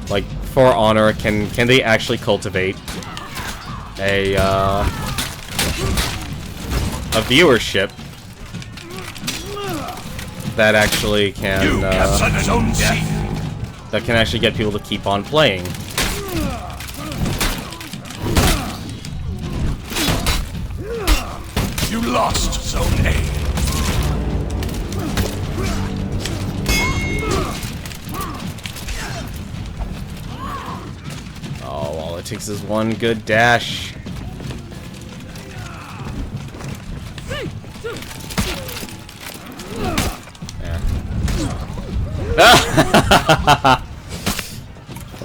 like, For Honor, can they actually cultivate a viewership that actually can that can actually get people to keep on playing? You lost Zone A. it takes is one good dash.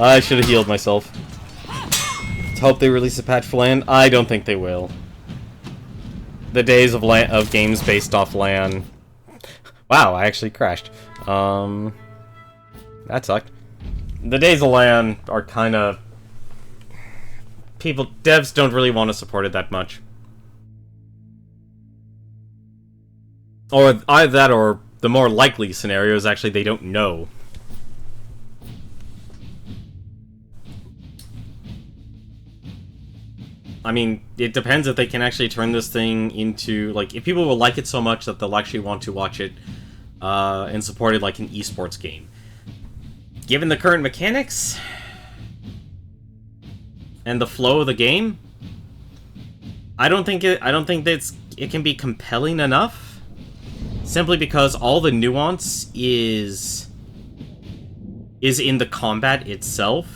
I should have healed myself. Let's hope they release a patch for LAN. I don't think they will. The days of games based off LAN. Wow, I actually crashed. That sucked. The days of LAN are kind of... devs don't really want to support it that much. Or either that, or the more likely scenario is actually they don't know. I mean, it depends if they can actually turn this thing into, like, if people will like it so much that they'll actually want to watch it and support it like an esports game. Given the current mechanics and the flow of the game, I don't think it can be compelling enough, simply because all the nuance is in the combat itself.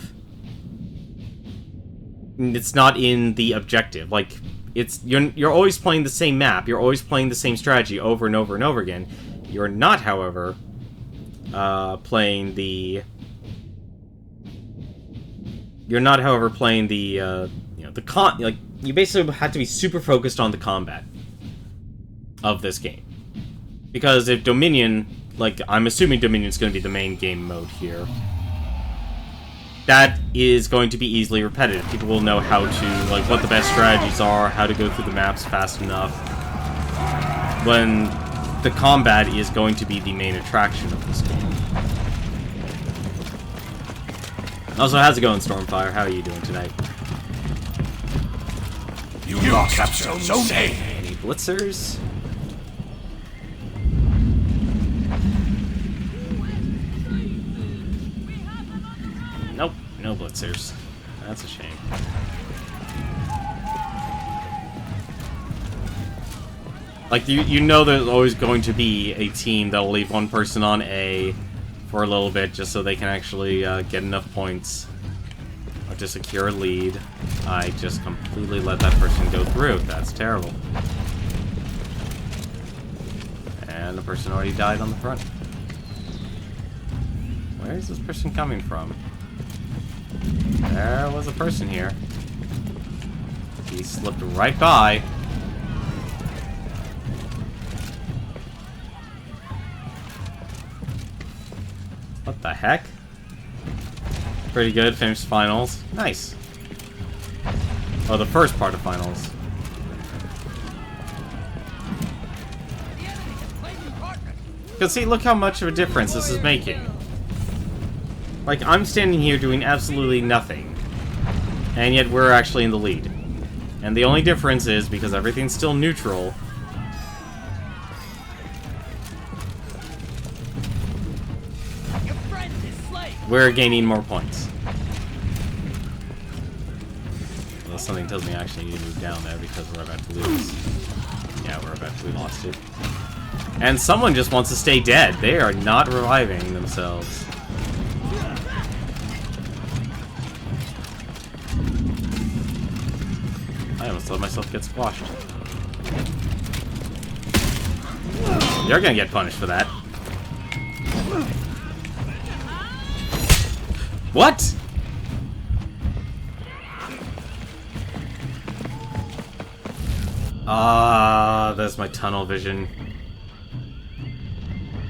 It's not in the objective. Like, you're always playing the same map, you're always playing the same strategy over and over and over again. You're not, however, playing the like, you basically have to be super focused on the combat of this game. Because if Dominion, like, I'm assuming Dominion's going to be the main game mode here, that is going to be easily repetitive. People will know how to, like, what the best strategies are, how to go through the maps fast enough, when the combat is going to be the main attraction of this game. Also, how's it going, Stormfire? How are you doing tonight? You lost Zone A. Any blitzers? Nope, no blitzers. That's a shame. Like, you know there's always going to be a team that'll leave one person on A for a little bit just so they can actually get enough points or to secure a lead. I just completely let that person go through. That's terrible. And the person already died on the front. Where is this person coming from? There was a person here. He slipped right by. What the heck? Pretty good. Finished finals. Nice. Oh, the first part of finals. Because see, look how much of a difference this is making. Like, I'm standing here doing absolutely nothing, and yet we're actually in the lead. And the only difference is, because everything's still neutral, we're gaining more points. Well, something tells me I actually need to move down there because we're about to lose. Yeah, we lost it. And someone just wants to stay dead. They are not reviving themselves. I almost let myself get squashed. You're gonna get punished for that. What? That's my tunnel vision.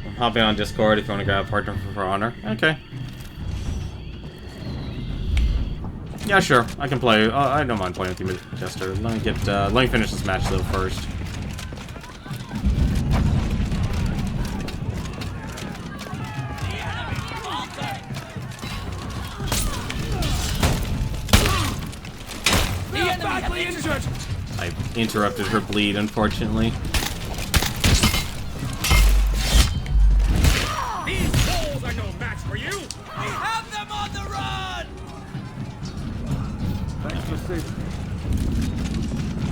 I'm hopping on Discord if you want to grab a partner for honor. Okay. Yeah, sure. I can play. I don't mind playing with you, Jester. Let me finish this match though first. I interrupted her bleed, unfortunately. These walls are no match for you! We have them on the run!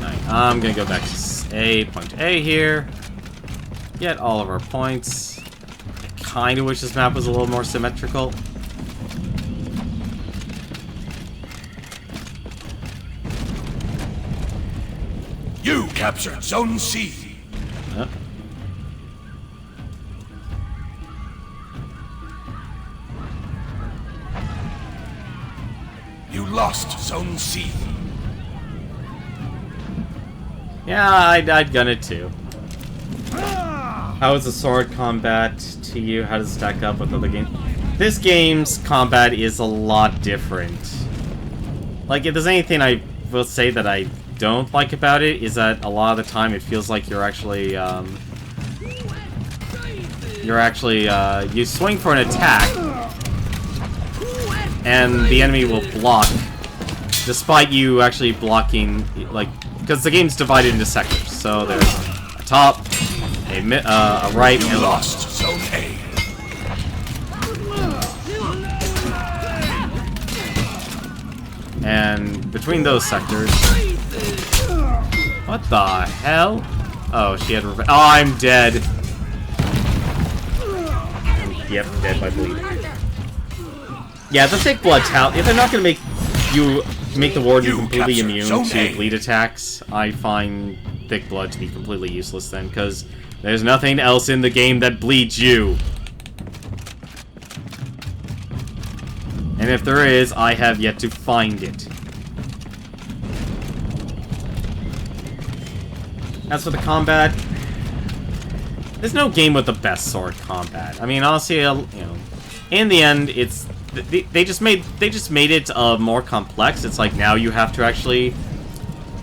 Alright, I'm gonna go back to point A here. Get all of our points. I kinda wish this map was a little more symmetrical. You captured Zone C. Huh? You lost Zone C. Yeah, I'd gun it too. How is the sword combat to you? How does it stack up with other games? This game's combat is a lot different. Like, if there's anything I will say that I don't like about it, is that a lot of the time it feels like you're actually, you swing for an attack, and the enemy will block, despite you actually blocking, like, because the game's divided into sectors. So there's a top, a right, You and a left. lost Zone A. And between those sectors... What the hell? Oh, she had revenge. Oh, I'm dead. Yep, dead by bleed. Yeah, the thick blood talent. If they're not gonna make the warden completely immune to bleed attacks, I find thick blood to be completely useless then, because there's nothing else in the game that bleeds you. And if there is, I have yet to find it. As for the combat, there's no game with the best sword combat. I mean, honestly, you know, in the end, it's they just made it more complex. It's like now you have to actually,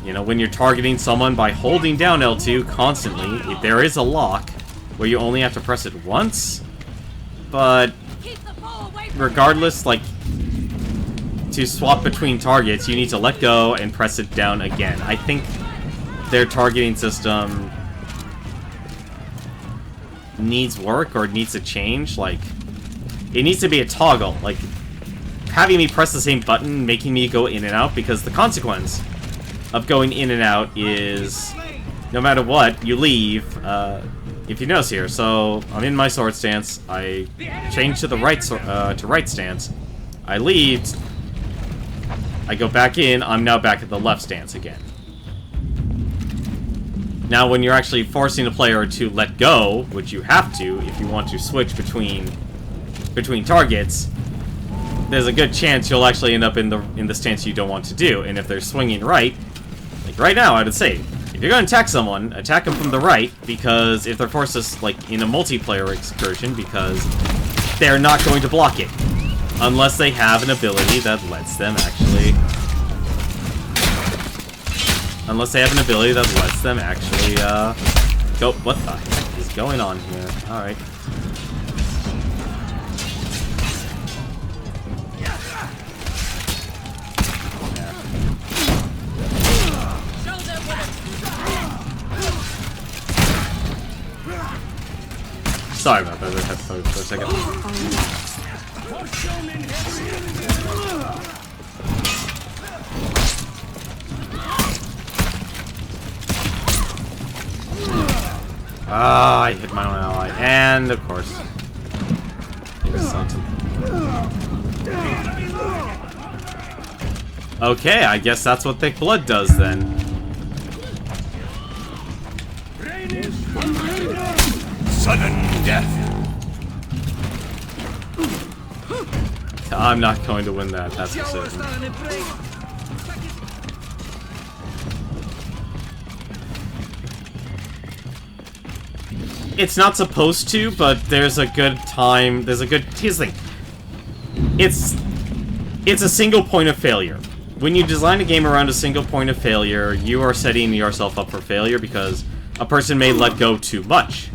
you know, when you're targeting someone by holding down L2 constantly, there is a lock where you only have to press it once. But regardless, like, to swap between targets, you need to let go and press it down again. I think their targeting system needs work or needs to change. Like, it needs to be a toggle. Like, having me press the same button, making me go in and out, because the consequence of going in and out is, no matter what, you leave, if you notice here. So, I'm in my sword stance, I change to the right stance, I leave, I go back in, I'm now back at the left stance again. Now, when you're actually forcing a player to let go, which you have to if you want to switch between targets, there's a good chance you'll actually end up in the stance you don't want to do. And if they're swinging right, like right now, I would say, if you're going to attack someone, attack them from the right, because if they're forced to, like, in a multiplayer excursion, because they're not going to block it. Unless they have an ability that lets them actually... Unless they have an ability that lets them actually, go... What the heck is going on here? Alright. Sorry about that, I had to for a second. Ah, I hit my own ally. And, of course. Okay, I guess that's what thick blood does, then. Sudden death. I'm not going to win that, that's for certain. It's not supposed to, but there's a good time, here's the thing. It's a single point of failure. When you design a game around a single point of failure, you are setting yourself up for failure because a person may let go too much.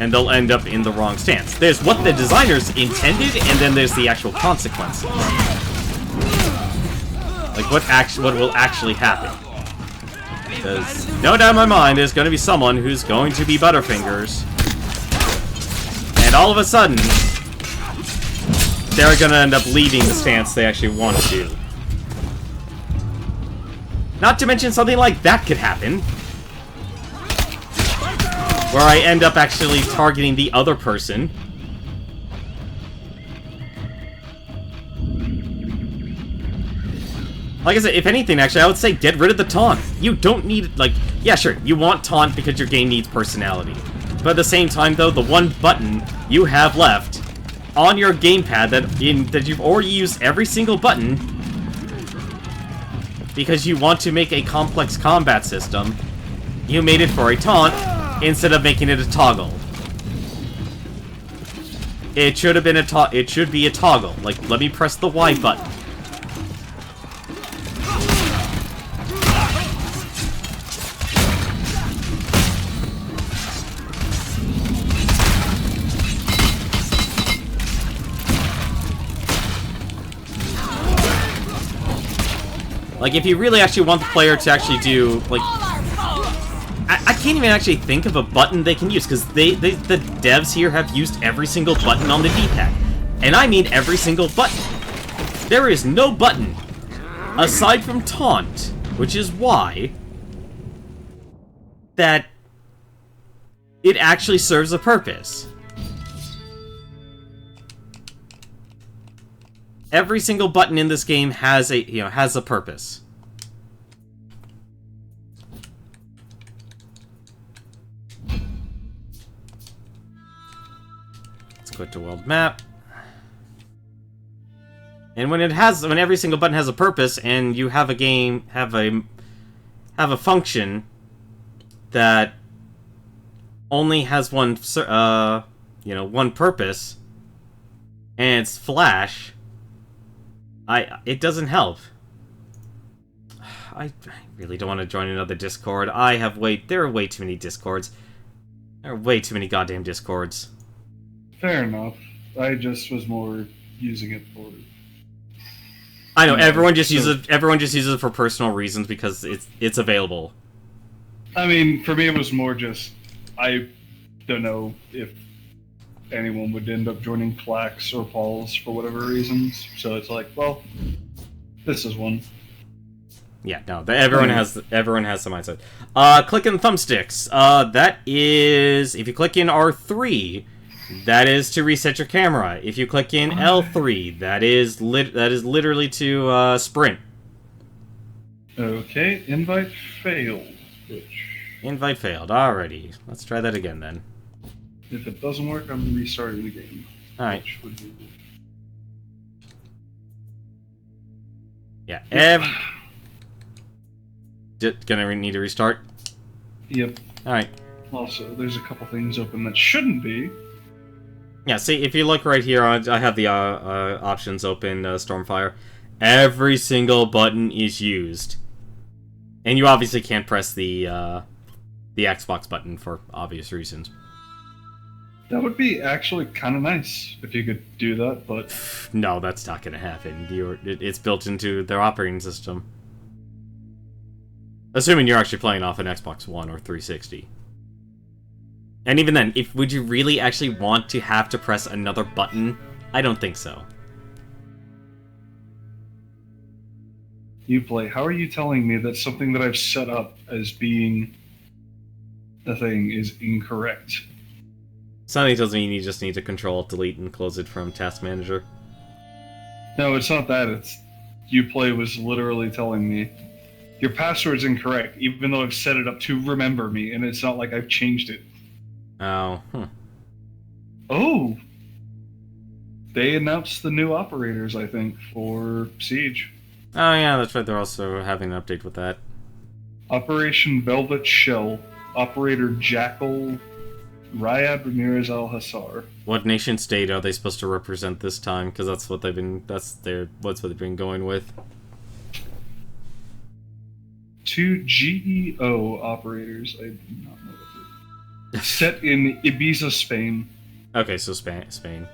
And they'll end up in the wrong stance. There's what the designers intended, and then there's the actual consequences. Like, what will actually happen. Because, no doubt in my mind, there's going to be someone who's going to be Butterfingers. And all of a sudden, they're going to end up leaving the stance they actually want to. Not to mention something like that could happen. Where I end up actually targeting the other person. Like I said, if anything, actually, I would say get rid of the taunt. You don't need, like, yeah, sure, you want taunt because your game needs personality. But at the same time, though, the one button you have left on your gamepad that you've already used every single button because you want to make a complex combat system, you made it for a taunt instead of making it a toggle. It should have been it should be a toggle. Like, let me press the Y button. Like, if you really actually want the player to actually do, like... I can't even actually think of a button they can use, because the devs here have used every single button on the D-pad. And I mean every single button. There is no button, aside from taunt, which is why, that it actually serves a purpose. Every single button in this game has a purpose. Let's go to world map. And when every single button has a purpose, and you have a function that only has one purpose, and it's flash. It doesn't help. I really don't want to join another Discord. There are way too many Discords. There are way too many goddamn Discords. Fair enough. I just was more using it for... I know, everyone just uses it for personal reasons because it's available. I mean, for me it was more just, I don't know if anyone would end up joining Clax or Paul's for whatever reasons. So it's like, well, this is one. Yeah, no, everyone has the mindset. Clicking thumbsticks. That is, if you click in R3, that is to reset your camera. If you click in L3, that is literally to sprint. Okay, invite failed. Invite failed. Alrighty, let's try that again then. If it doesn't work, I'm restarting the game. Alright. Be... Yeah, gonna need to restart? Yep. Alright. Also, there's a couple things open that shouldn't be. Yeah, see, if you look right here, I have the options open, Stormfire. Every single button is used. And you obviously can't press the Xbox button for obvious reasons. That would be actually kind of nice if you could do that, but... No, that's not going to happen. It's built into their operating system. Assuming you're actually playing off an Xbox One or 360. And even then, would you really actually want to have to press another button? I don't think so. Uplay, how are you telling me that something that I've set up as being the thing is incorrect? Something tells me you just need to Control, Delete, and close it from Task Manager. No, it's not that. It's Uplay was literally telling me your password's incorrect, even though I've set it up to remember me, and it's not like I've changed it. Oh, Oh! They announced the new operators, I think, for Siege. Oh yeah, that's right, they're also having an update with that. Operation Velvet Shell, Operator Jackal, Ryad Ramirez Al-Hassar. What nation state are they supposed to represent this time? Because that's what they've been going with. 2 GEO operators. I do not know what it is. Set in Ibiza, Spain. Okay, so Spain.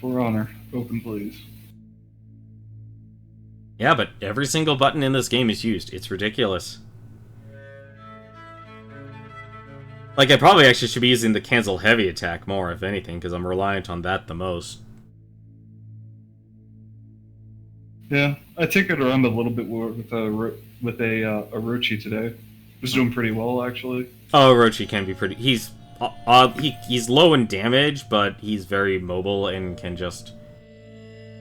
For honor, open please. Yeah, but every single button in this game is used. It's ridiculous. Like, I probably actually should be using the cancel heavy attack more, if anything, because I'm reliant on that the most. Yeah, I tinkered around a little bit with a Orochi today. Was doing pretty well, actually. Oh, Orochi can be pretty... He's low in damage, but he's very mobile and can just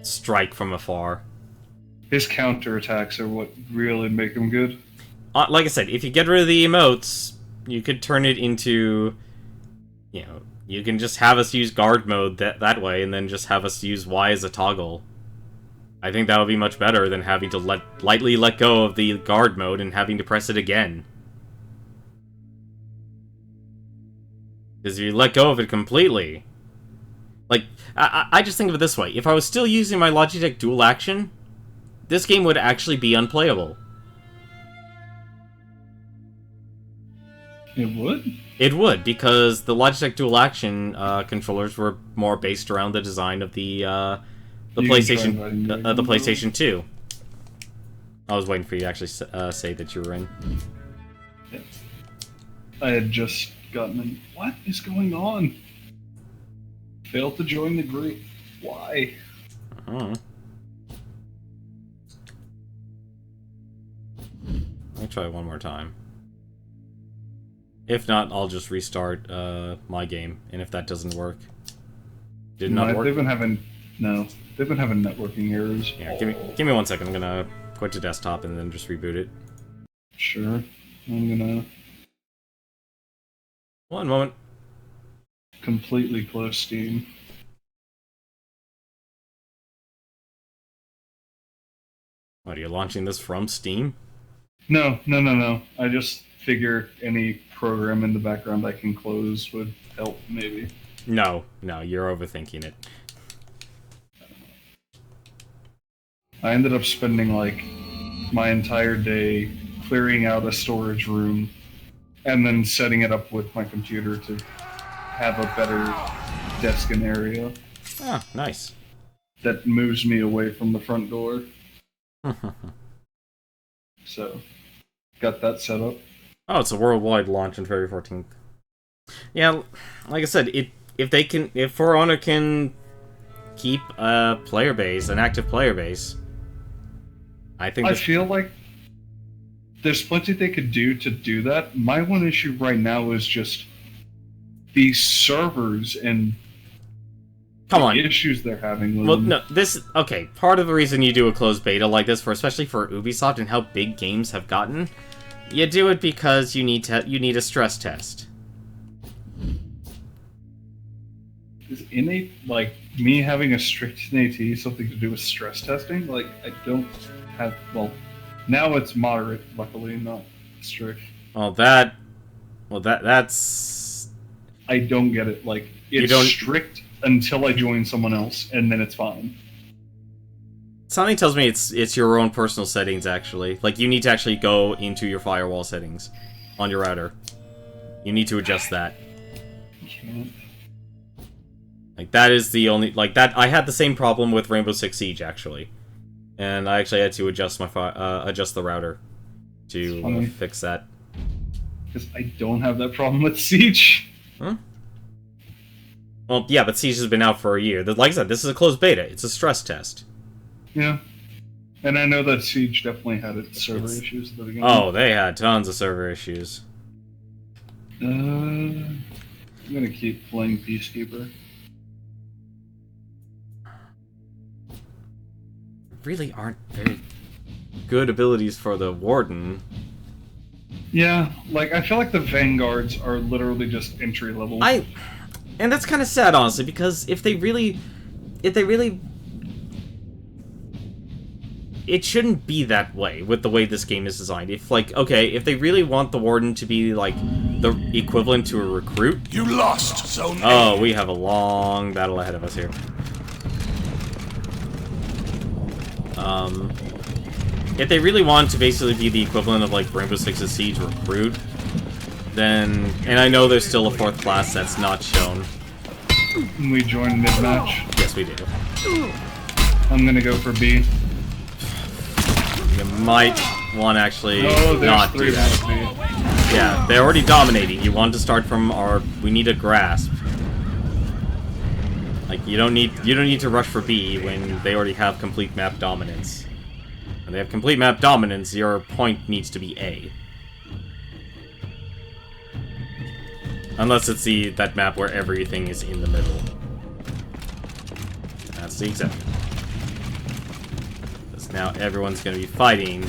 strike from afar. His counterattacks are what really make him good. Like I said, if you get rid of the emotes, you could turn it into, you know, you can just have us use guard mode that way, and then just have us use Y as a toggle. I think that would be much better than having to lightly let go of the guard mode and having to press it again. Because if you let go of it completely... Like, I just think of it this way. If I was still using my Logitech dual action, this game would actually be unplayable. It would? It would, because the Logitech dual action controllers were more based around the design of the PlayStation 2. I was waiting for you to actually say that you were in. Yeah. I had just gotten in. What is going on? Failed to join the group. Why? Let me try one more time. If not, I'll just restart my game, and if that doesn't work... Did not work? They've been having networking errors. Yeah, give me 1 second. I'm gonna quit to desktop and then just reboot it. Sure. I'm gonna... One moment. Completely close Steam. What, are you launching this from Steam? No. I just figure any program in the background I can close would help, maybe. No, you're overthinking it. I ended up spending, like, my entire day clearing out a storage room and then setting it up with my computer to have a better desking area. Ah, nice. That moves me away from the front door. So, got that set up. Oh, it's a worldwide launch on February 14th. Yeah, like I said, if For Honor can keep a player base, an active player base, I feel like there's plenty they could do that. My one issue right now is just these servers and the issues they're having with them. No, okay, part of the reason you do a closed beta like this, especially for Ubisoft and how big games have gotten, you do it because you need a stress test. Is innate, like, me having a strict NAT something to do with stress testing? Like, I don't have, well, now it's moderate, luckily, not strict. That's... I don't get it. Like, it's strict until I join someone else, and then it's fine. Something tells me it's your own personal settings, actually. Like, you need to actually go into your firewall settings on your router. You need to adjust that. I can't. Like, that is the only... Like, that... I had the same problem with Rainbow Six Siege, actually. And I actually had to adjust my adjust the router to fix that. Because I don't have that problem with Siege. Huh? Well, yeah, but Siege has been out for a year. Like I said, this is a closed beta. It's a stress test. Yeah. And I know that Siege definitely had its server issues at the beginning. Oh, they had tons of server issues. I'm gonna keep playing Peacekeeper. Really aren't very good abilities for the Warden. Yeah, like, I feel like the Vanguards are literally just entry level. And that's kind of sad, honestly, because if they really... It shouldn't be that way, with the way this game is designed. If they really want the Warden to be, like, the equivalent to a recruit... You lost Zone A. Oh, we have a long battle ahead of us here. If they really want to basically be the equivalent of, like, Rainbow Six's Siege Recruit, then... And I know there's still a 4th class that's not shown. We join mid-match. Yes, we do. I'm gonna go for B. You might want to actually not do that. Yeah, they're already dominating. You want to start from our... We need a grasp. Like, you don't need to rush for B when they already have complete map dominance. When they have complete map dominance, your point needs to be A. Unless it's that map where everything is in the middle. That's the exception. because now everyone's going to be fighting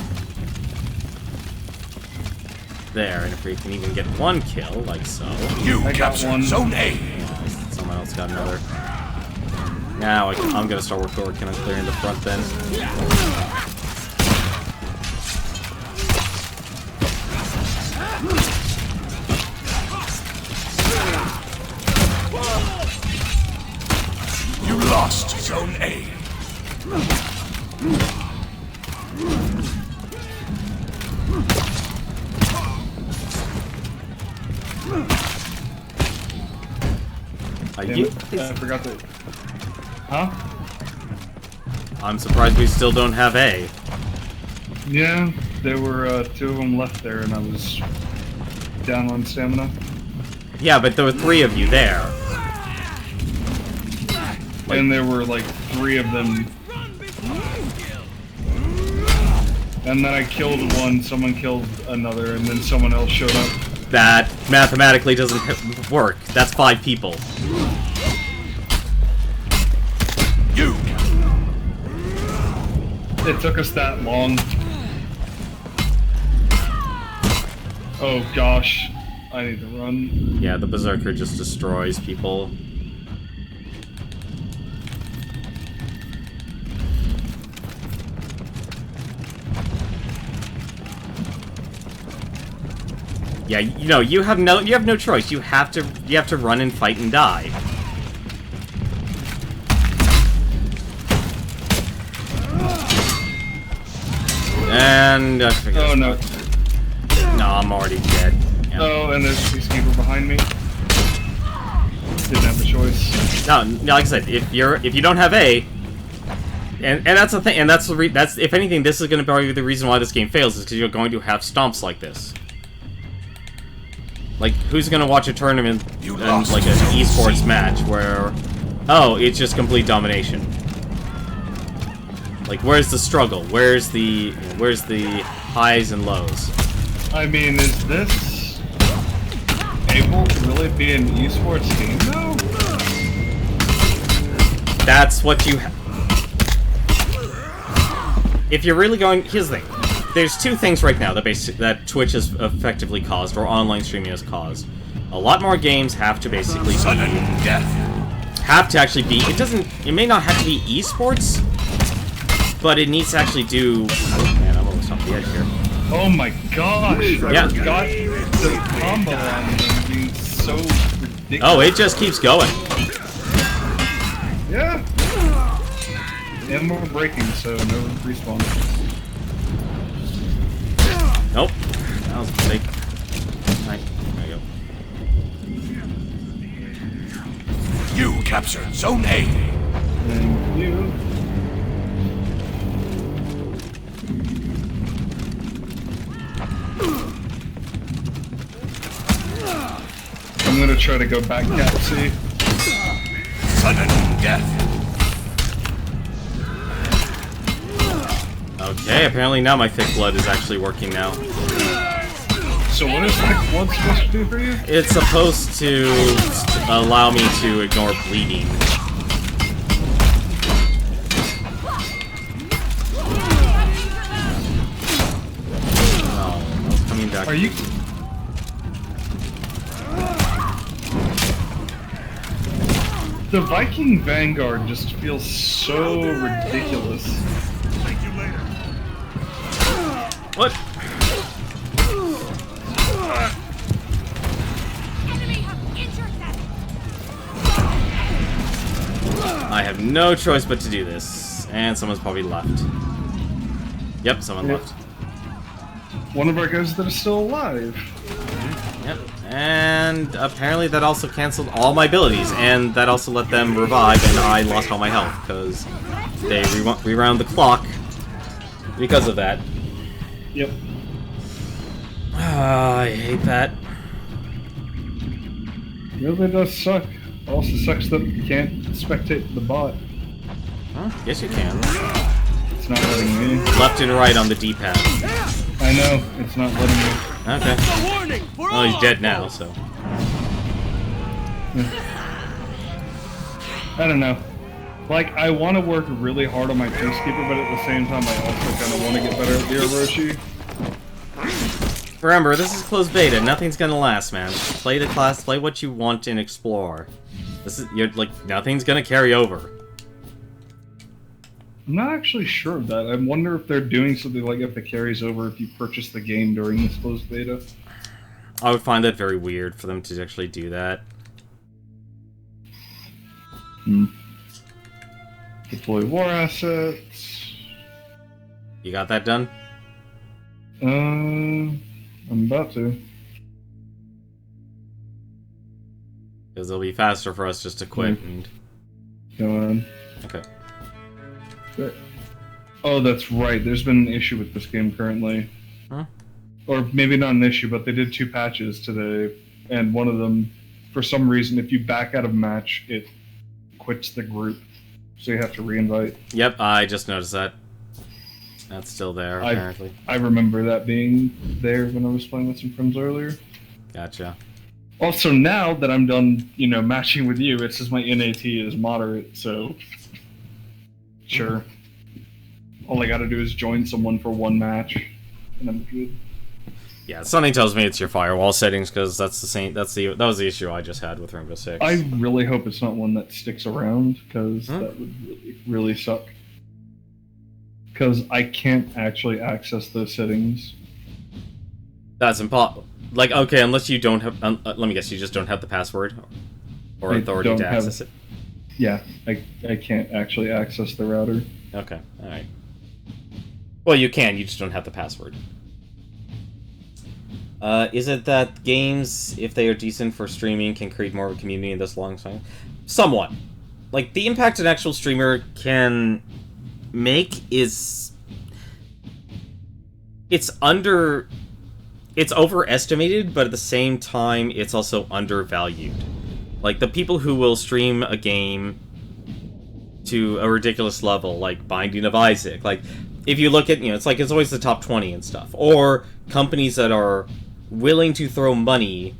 there, and if we can even get one kill, like so. You I got captured one. Zone A. Yeah, someone else got another. Now I'm going to start working on clearing the front then. You lost Zone A. Damn it, I forgot that. Huh? I'm surprised we still don't have A. Yeah, there were 2 of them left there, and I was down on stamina. Yeah, but there were 3 of you there. And there were like 3 of them. And then I killed one, someone killed another, and then someone else showed up. That mathematically doesn't work. That's 5 people. You. It took us that long. Oh gosh, I need to run. Yeah, the Berserker just destroys people. Yeah, you know, you have no choice. You have to run and fight and die. And Oh no. No, I'm already dead. Yeah. Oh, and there's a peacekeeper behind me. Didn't have a choice. No, like I said, if you don't have A, and that's the thing, and that's if anything, this is going to be the reason why this game fails, is because you're going to have stomps like this. Like, who's going to watch a tournament and like an esports match where, oh, it's just complete domination? Like, where's the struggle? Where's the highs and lows? I mean, is this able to really be an esports game though? That's what you. If you're really going, here's the thing. There's 2 things right now that Twitch has effectively caused, or online streaming has caused. A lot more games have to basically Sudden death. have to actually be. It may not have to be esports, but it needs to actually do. Oh man, I'm almost off the edge here. Oh my gosh! Yeah. I forgot the combo on them being so ridiculous. Oh, it just keeps going. Yeah. And we're breaking, so no respawn. Nope. That was a mistake. Right, there you go. You captured Zone A. Thank you. I'm gonna try to go back cap C. Sudden death. Okay, apparently now my thick blood is actually working now. So what is thick blood supposed to do for you? It's supposed to allow me to ignore bleeding. Oh, I was coming back. Are you? The Viking Vanguard just feels so ridiculous. Thank you later. What? Enemy have intercepted. I have no choice but to do this. And someone's probably left. Yep, someone Yep. left. One of our guys that is still alive. Yep. And apparently that also canceled all my abilities, and that also let them revive, and I lost all my health, because they rewound the clock because of that. Yep. I hate that. It really does suck. Also sucks that you can't spectate the bot. Huh? Yes, you can. It's not letting me. Left and right on the D-pad. I know, it's not letting me. Okay. Warning! For Well, he's all! dead now, so. I don't know. Like, I want to work really hard on my Peacekeeper, but at the same time, I also kind of want to get better at the Orochi. Remember, this is closed beta. Nothing's gonna last, man. Play the class, play what you want, and explore. Nothing's gonna carry over. I'm not actually sure of that. I wonder if they're doing something like if it carries over if you purchase the game during this closed beta. I would find that very weird for them to actually do that. Deploy war assets. You got that done? I'm about to. Because it'll be faster for us just to quit and... Go on. Okay. Oh, that's right. There's been an issue with this game currently. Huh? Or maybe not an issue, but they did 2 patches today. And one of them, for some reason, if you back out of a match, it quits the group. So you have to reinvite. Yep, I just noticed that. That's still there, apparently. I remember that being there when I was playing with some friends earlier. Gotcha. Also, now that I'm done, matching with you, it says my NAT is moderate, so... Sure. All I gotta do is join someone for 1 match, and I'm good. Yeah, something tells me it's your firewall settings, because that's the same. That was the issue I just had with Rainbow Six. I really hope it's not one that sticks around, because that would really, really suck. Because I can't actually access those settings. That's impossible. Like, okay, unless you don't have... let me guess, you just don't have the password? Or authority to access it? Yeah, I can't actually access the router. Okay, alright. Well, you can, you just don't have the password. Is it that games, if they are decent for streaming, can create more of a community in this long time? Somewhat. Like, the impact an actual streamer can make is... It's overestimated, but at the same time, it's also undervalued. Like, the people who will stream a game to a ridiculous level, like Binding of Isaac, like, if you look at, it's like, it's always the top 20 and stuff. Or companies that are willing to throw money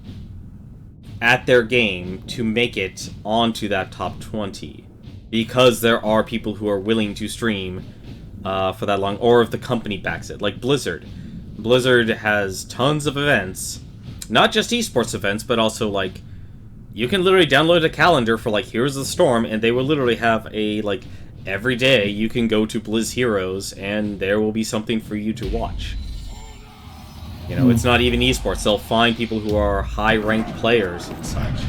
at their game to make it onto that top 20. Because there are people who are willing to stream for that long, or if the company backs it, like Blizzard. Blizzard has tons of events, not just esports events, but also, like, you can literally download a calendar for, like, Heroes of the Storm, and they will literally have a, like, every day you can go to Blizz Heroes, and there will be something for you to watch. It's not even esports. They'll find people who are high-ranked players and such,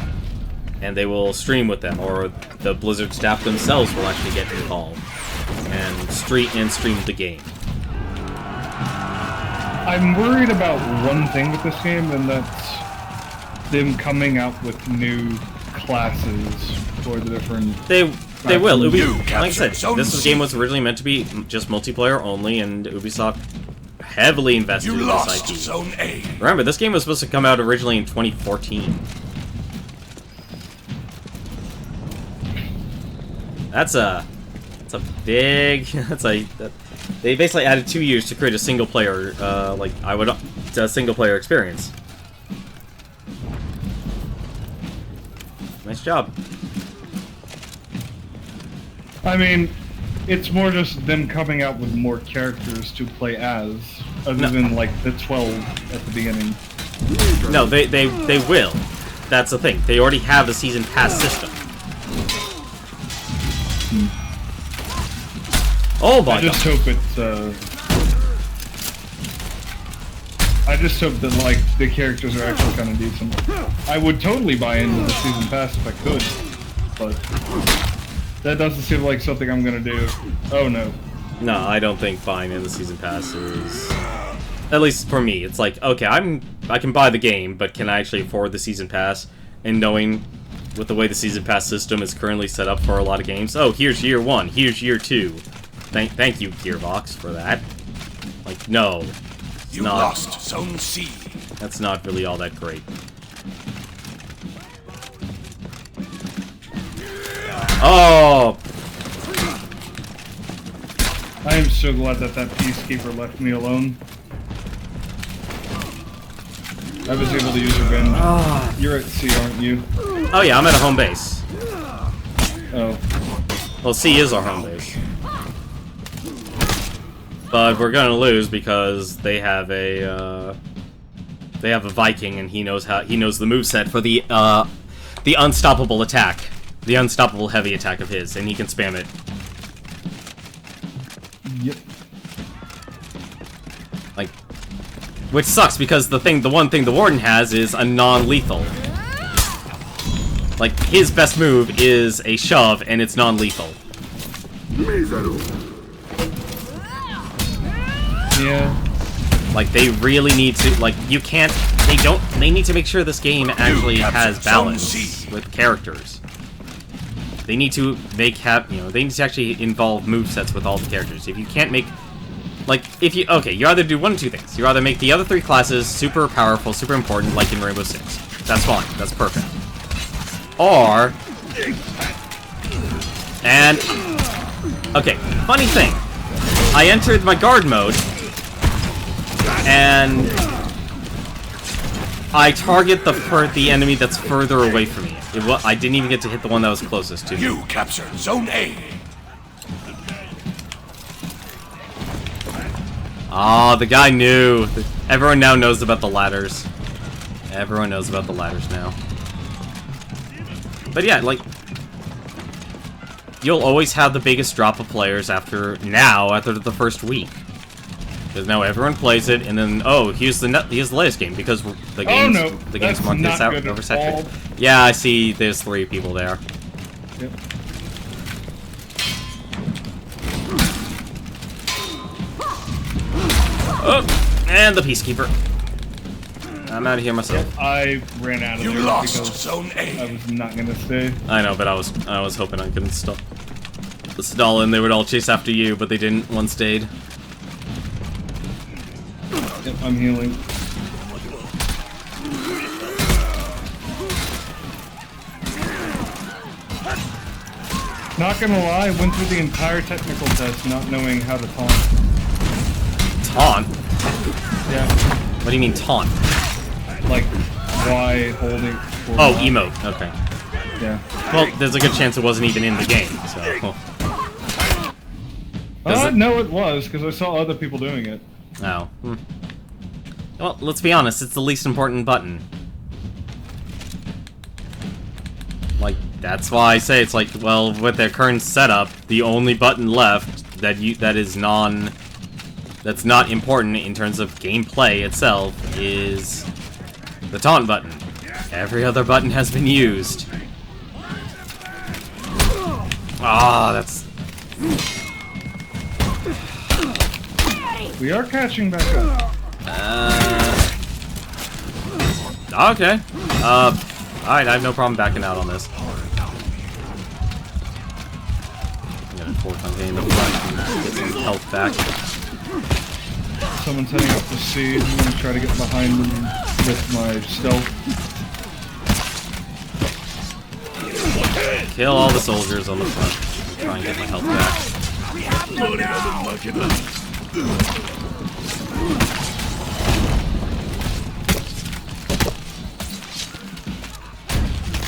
and they will stream with them, or the Blizzard staff themselves will actually get involved and stream the game. I'm worried about one thing with this game, and that's them coming out with new classes for the different... They will. Like I said, this game was originally meant to be just multiplayer only, and Ubisoft heavily invested in this IP. Zone A. Remember, this game was supposed to come out originally in 2014. That's a big... They basically added 2 years to create a single player, a single player experience. Nice job. I mean, it's more just them coming out with more characters to play as, other than, like, the 12 at the beginning. No, they will. That's the thing. They already have a season pass system. Oh my god. I just hope it's, I just hope that, like, the characters are actually kind of decent. I would totally buy into the season pass if I could, but that doesn't seem like something I'm gonna do. Oh no. No, I don't think buying in the season pass is... At least for me, it's like, okay, I can buy the game, but can I actually afford the season pass? And knowing with the way the season pass system is currently set up for a lot of games, oh, here's year 1, here's year 2. Thank you, Gearbox, for that. Like, no. You lost Zone C. That's not really all that great. Oh! I am so glad that Peacekeeper left me alone. I was able to use revenge. You're at C, aren't you? Oh yeah, I'm at a home base. Oh. Well, C is our home base. But we're gonna lose because they have a Viking, and he knows the moveset for the unstoppable attack, the unstoppable heavy attack of his, and he can spam it. Yep. Like, which sucks because the one thing the Warden has is a non-lethal. Like, his best move is a shove, and it's non-lethal. Yeah. Like, they really need to, like, they need to make sure this game actually has balance with characters. They need to they need to actually involve movesets with all the characters. If you can't make, like, you either do one of two things. You either make the other three classes super powerful, super important, like in Rainbow Six. That's fine, that's perfect. Or, okay, funny thing. I entered my guard mode, and I target the enemy that's further away from me. I didn't even get to hit the one that was closest to me. You captured Zone A. Oh, the guy knew. Everyone now knows about the ladders. Everyone knows about the ladders now. But yeah, like, you'll always have the biggest drop of players after the first week. Because now everyone plays it, and then, oh, here's the latest game, because the game's month is out oversaturated. Yeah, I see there's 3 people there. Yep. Oh, and the Peacekeeper. I'm out of here myself. Yep, I ran out of there. You lost because Zone A. I was not gonna stay. I know, but I was hoping I couldn't stall and they would all chase after you, but they didn't. One stayed. Yep, I'm healing. Not gonna lie, I went through the entire technical test not knowing how to taunt. Taunt? Yeah. What do you mean taunt? Like, why holding... Oh, emote. Okay. Yeah. Well, there's a good chance it wasn't even in the game, so... No, it was, because I saw other people doing it. Oh. Well, let's be honest, it's the least important button. Like, that's why I say it's like, well, with their current setup, the only button left that's not important in terms of gameplay itself is the taunt button. Every other button has been used. Ah, that's... We are catching back up. Okay. Alright, I have no problem backing out on this. I'm gonna force on getting the front and get some health back. Someone's heading up to C. I'm gonna try to get behind them with my stealth. Kill all the soldiers on the front and try and get my health back.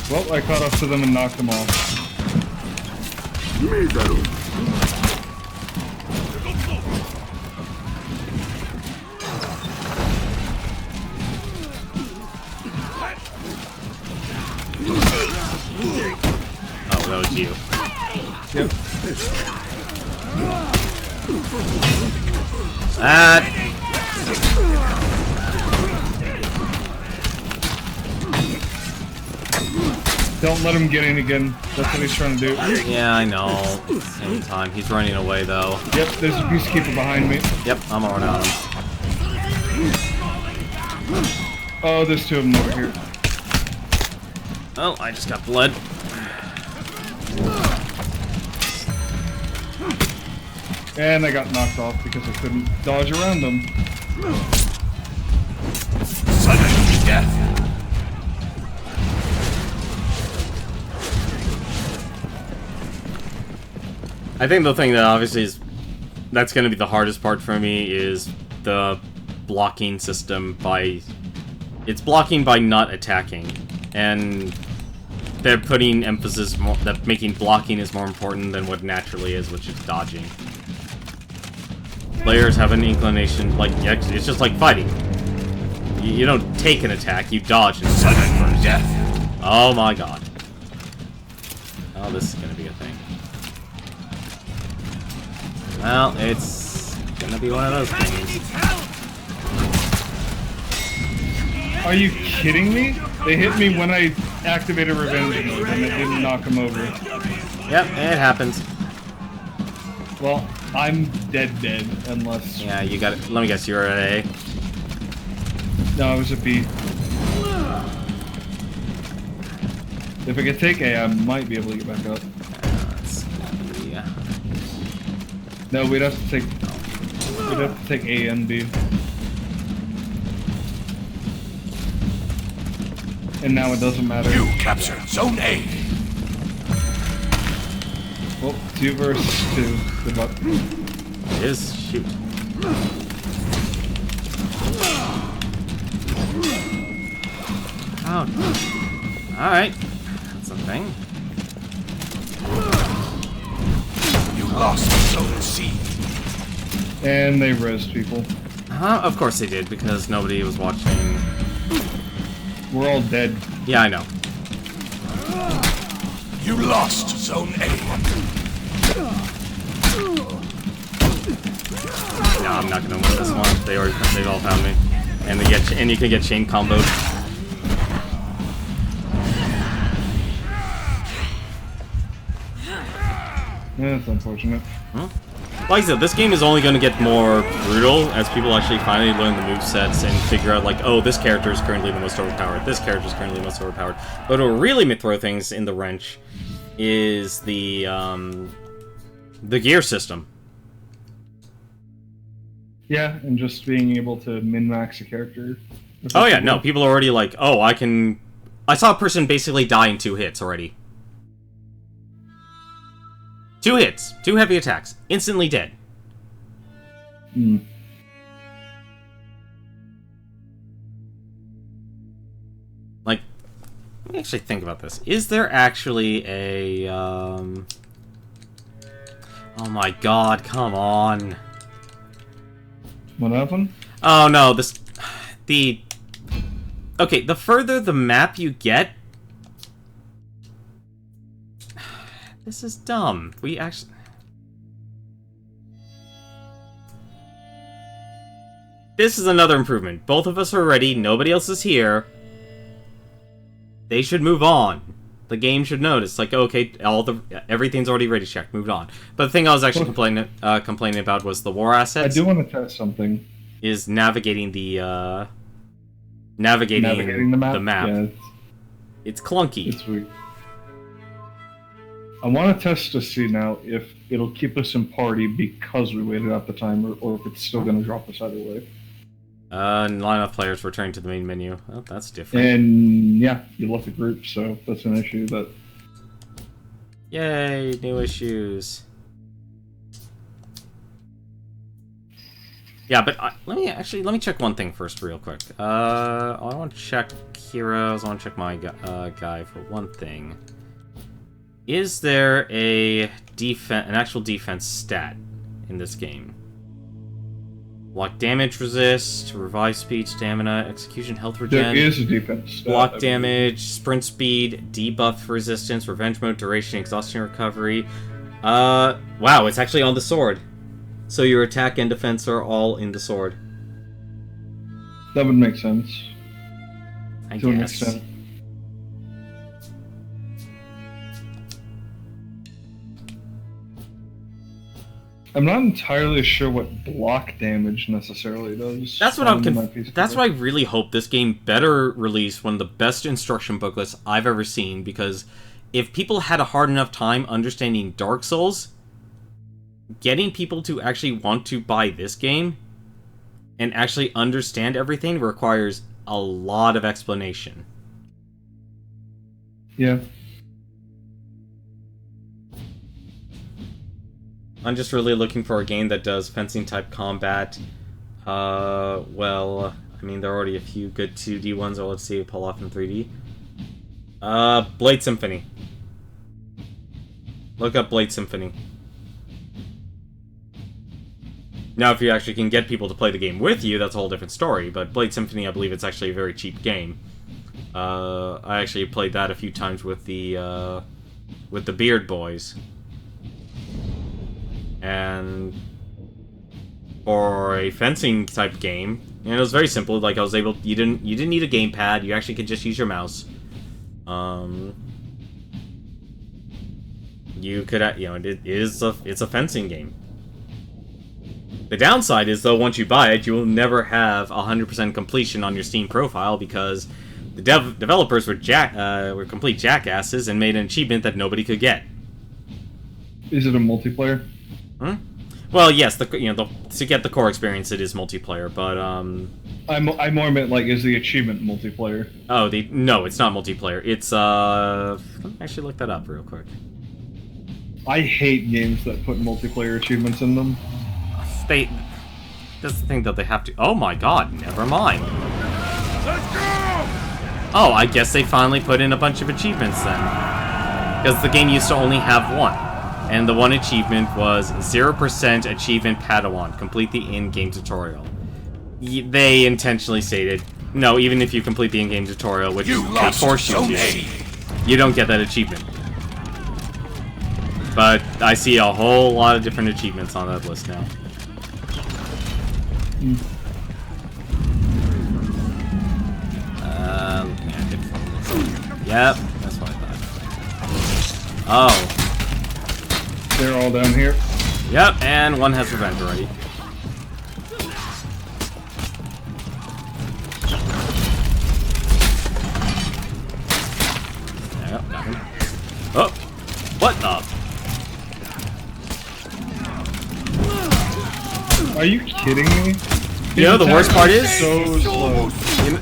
Well, I caught up to them and knocked them off. Oh, that was you. Yep. Don't let him get in again. That's what he's trying to do. Yeah, I know. Same time. He's running away, though. Yep, there's a peacekeeper behind me. Yep, I'm gonna run out of him. Oh, there's 2 of them over here. Oh, I just got blood. And I got knocked off because I couldn't dodge around them. Sudden death. I think the thing that obviously that's going to be the hardest part for me is the blocking system by... It's blocking by not attacking. And they're putting emphasis more that making blocking is more important than what naturally is, which is dodging. Players have an inclination, like, it's just like fighting. You don't take an attack, you dodge and Sudden death. Oh my god. Oh, this is gonna be a thing. Well, it's gonna be one of those things. Are you kidding me? They hit me when I activated revenge mode and it didn't knock them over. Yep, it happens. Well, I'm dead unless... Yeah, you got it. Let me guess, you're at A. No, I was a B. If I could take A, I might be able to get back up. Yeah. No, we'd have to take... We'd have to take A and B. And now it doesn't matter. You captured Zone A. Well, 2 versus 2. Good luck. It is. Shoot. Oh. Alright. That's a thing. You lost Zone C. And they res people. Of course they did, because nobody was watching. We're all dead. Yeah, I know. You lost Zone A. No, I'm not gonna win this one. They've all found me. And you can get chain comboed. Yeah, that's unfortunate. Like I said, this game is only going to get more brutal as people actually finally learn the movesets and figure out, like, oh, this character is currently the most overpowered, this character is currently the most overpowered. But what really may throw things in the wrench is the gear system. Yeah, and just being able to min-max a character. Oh yeah, no, people are already like, oh, I saw a person basically die in 2 hits already. 2 hits, 2 heavy attacks, instantly dead. Hmm. Like, let me actually think about this. Is there actually a, oh my god, come on. What happened? Oh no, okay, the further the map you get... This is dumb. We actually... This is another improvement. Both of us are ready, nobody else is here. They should move on. The game should notice, like, okay, everything's already ready checked, moved on. But the thing I was actually complaining about was the war assets. I do want to test something. Is navigating the navigating the map. Yeah, it's clunky. it's weird. I want to test to see now if it'll keep us in party because we waited out the timer, or if it's still going to drop us either way. Line of players returning to the main menu. Oh, that's different. And yeah, you left the group, so that's an issue. But Yay, new issues. Yeah, but let me check one thing first, real quick. I want to check heroes. I want to check my guy for one thing. Is there an actual defense stat in this game? Block damage resist, revive speed, stamina, execution, health regen. there is a defense stat. Block damage, sprint speed, debuff resistance, revenge mode, duration, exhaustion recovery. Wow, it's actually on the sword. So your attack and defense are all in the sword. That would make sense. I To an guess. extent. I'm not entirely sure what block damage necessarily does. That's what that's why I really hope this game better release one of the best instruction booklets I've ever seen, because if people had a hard enough time understanding Dark Souls, getting people to actually want to buy this game and actually understand everything requires a lot of explanation. Yeah. I'm just really looking for a game that does fencing-type combat. Well, I mean, there are already a few good 2D ones, or let's see, pull off in 3D. Blade Symphony. Look up Blade Symphony. Now, if you actually can get people to play the game with you, that's a whole different story. But Blade Symphony, I believe it's actually a very cheap game. I actually played that a few times with the Beard Boys. And for a fencing type game, and it was very simple. Like I was able, you didn't need a gamepad. You actually could just use your mouse. You could, it's a fencing game. The downside is, though, once you buy it, you will never have 100% completion on your Steam profile because the developers were complete jackasses and made an achievement that nobody could get. Is it a multiplayer? Well, yes, to get the core experience, it is multiplayer, but I more meant like, is the achievement multiplayer? Oh, no, it's not multiplayer. It's let me actually look that up real quick. I hate games that put multiplayer achievements in them. That's the thing that they have to. Oh my god, never mind. Let's go! Oh, I guess they finally put in a bunch of achievements then. Because the game used to only have one. And the one achievement was 0% achievement Padawan. Complete the in-game tutorial. They intentionally stated, no, even if you complete the in-game tutorial, which they force you to, you don't get that achievement. But I see a whole lot of different achievements on that list now. Yep, that's what I thought. Oh. They're all down here. Yep, and one has revenge already. Yep, got him. Oh! What the? Are you kidding me? You know the worst part is? So slow.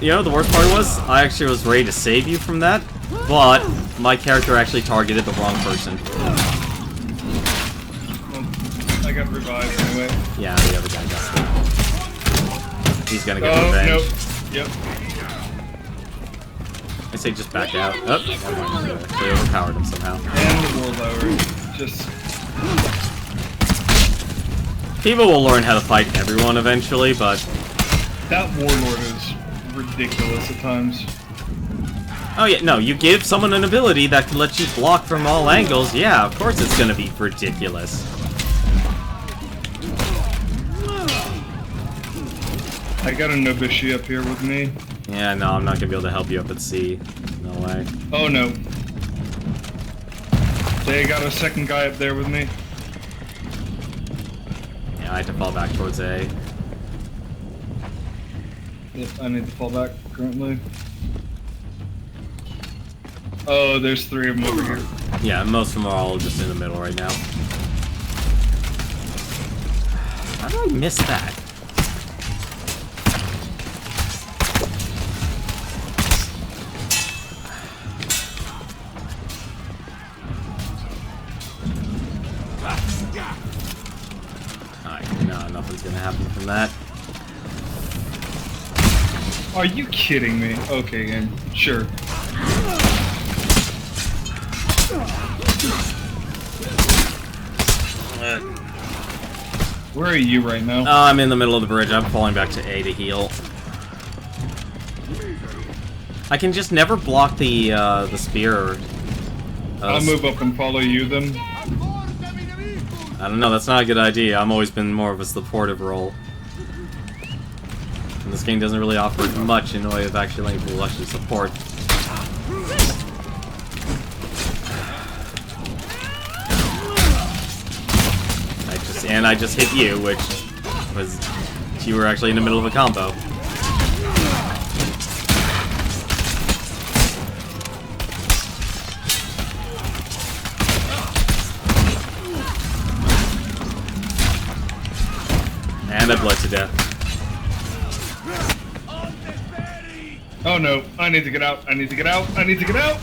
You know the worst part was? I actually was ready to save you from that, but my character actually targeted the wrong person. I got revived anyway. Yeah, the other guy got stuck. He's gonna get revenge. Nope. Yep. I say just back out. Oh, never mind. They overpowered him somehow. And the warlord. Just... People will learn how to fight everyone eventually, but... That warlord is ridiculous at times. Oh yeah, no, you give someone an ability that can let you block from all angles, yeah, of course it's gonna be ridiculous. I got a Nobishi up here with me. Yeah, no, I'm not gonna be able to help you up at sea. No way. Oh no. They got a second guy up there with me. Yeah, I have to fall back towards A. Yep, I need to fall back currently. Oh, there's 3 of them over here. Yeah, most of them are all just in the middle right now. How did I miss that? Alright, no, nothing's gonna happen from that. Are you kidding me? Okay, game. Sure. Where are you right now? I'm in the middle of the bridge. I'm falling back to A to heal. I can just never block the spear. I'll move up and follow you then. I don't know, that's not a good idea. I've always been more of a supportive role. And this game doesn't really offer much in the way of actually letting people actually support. I just hit you, which was... You were actually in the middle of a combo. And I bled to death. Oh no, I need to get out, I need to get out, I need to get out!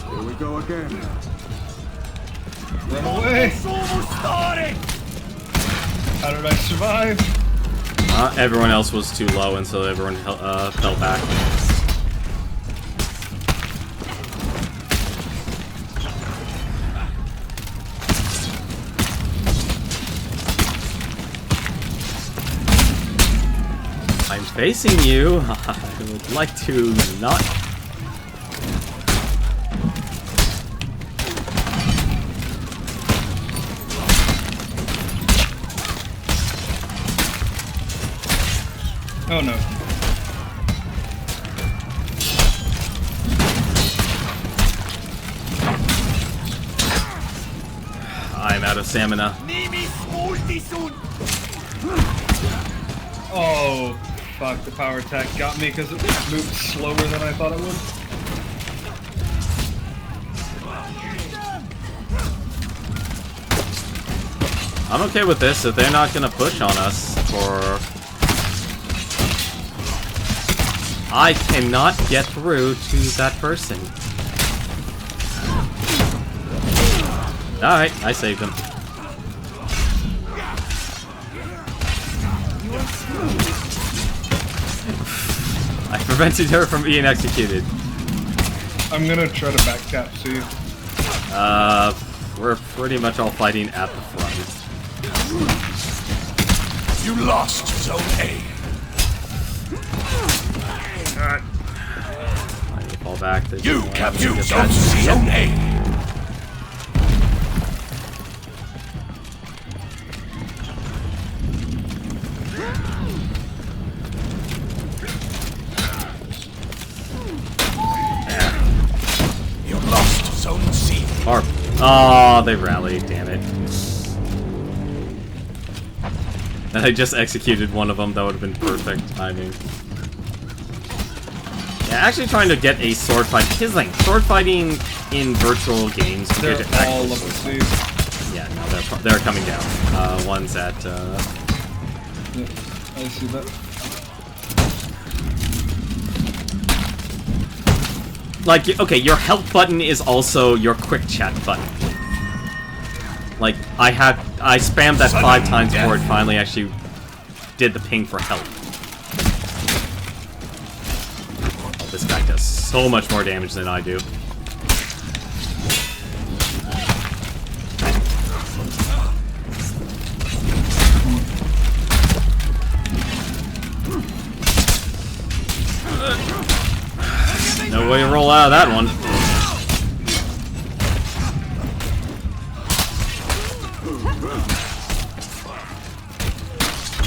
Here we go again. Run away! How did I survive? Everyone else was too low, and so everyone fell back. facing you. I would like to not... Oh no. I'm out of stamina. Oh, fuck, the power attack got me because it moved slower than I thought it would. I'm okay with this if they're not gonna push on us for... I cannot get through to that person. Alright, I saved him. I prevented her from being executed. I'm gonna try to backcap see. We're pretty much all fighting at the front. You lost Zone A. Alright. I need to fall back. You captured Zone A. You lost Zone C. Oh, they rallied, damn it. And I just executed one of them, that would have been perfect timing. Yeah, actually trying to get a sword fight. Here's the thing, sword fighting in virtual games compared They're to actual all level sword C. fighting. Yeah, no, they're coming down. One's at, Yeah, I see that. Like, okay, your health button is also your quick chat button. Like, I spammed that 5 times before it finally actually did the ping for help. Oh, this guy does so much more damage than I do. No way to roll out of that one.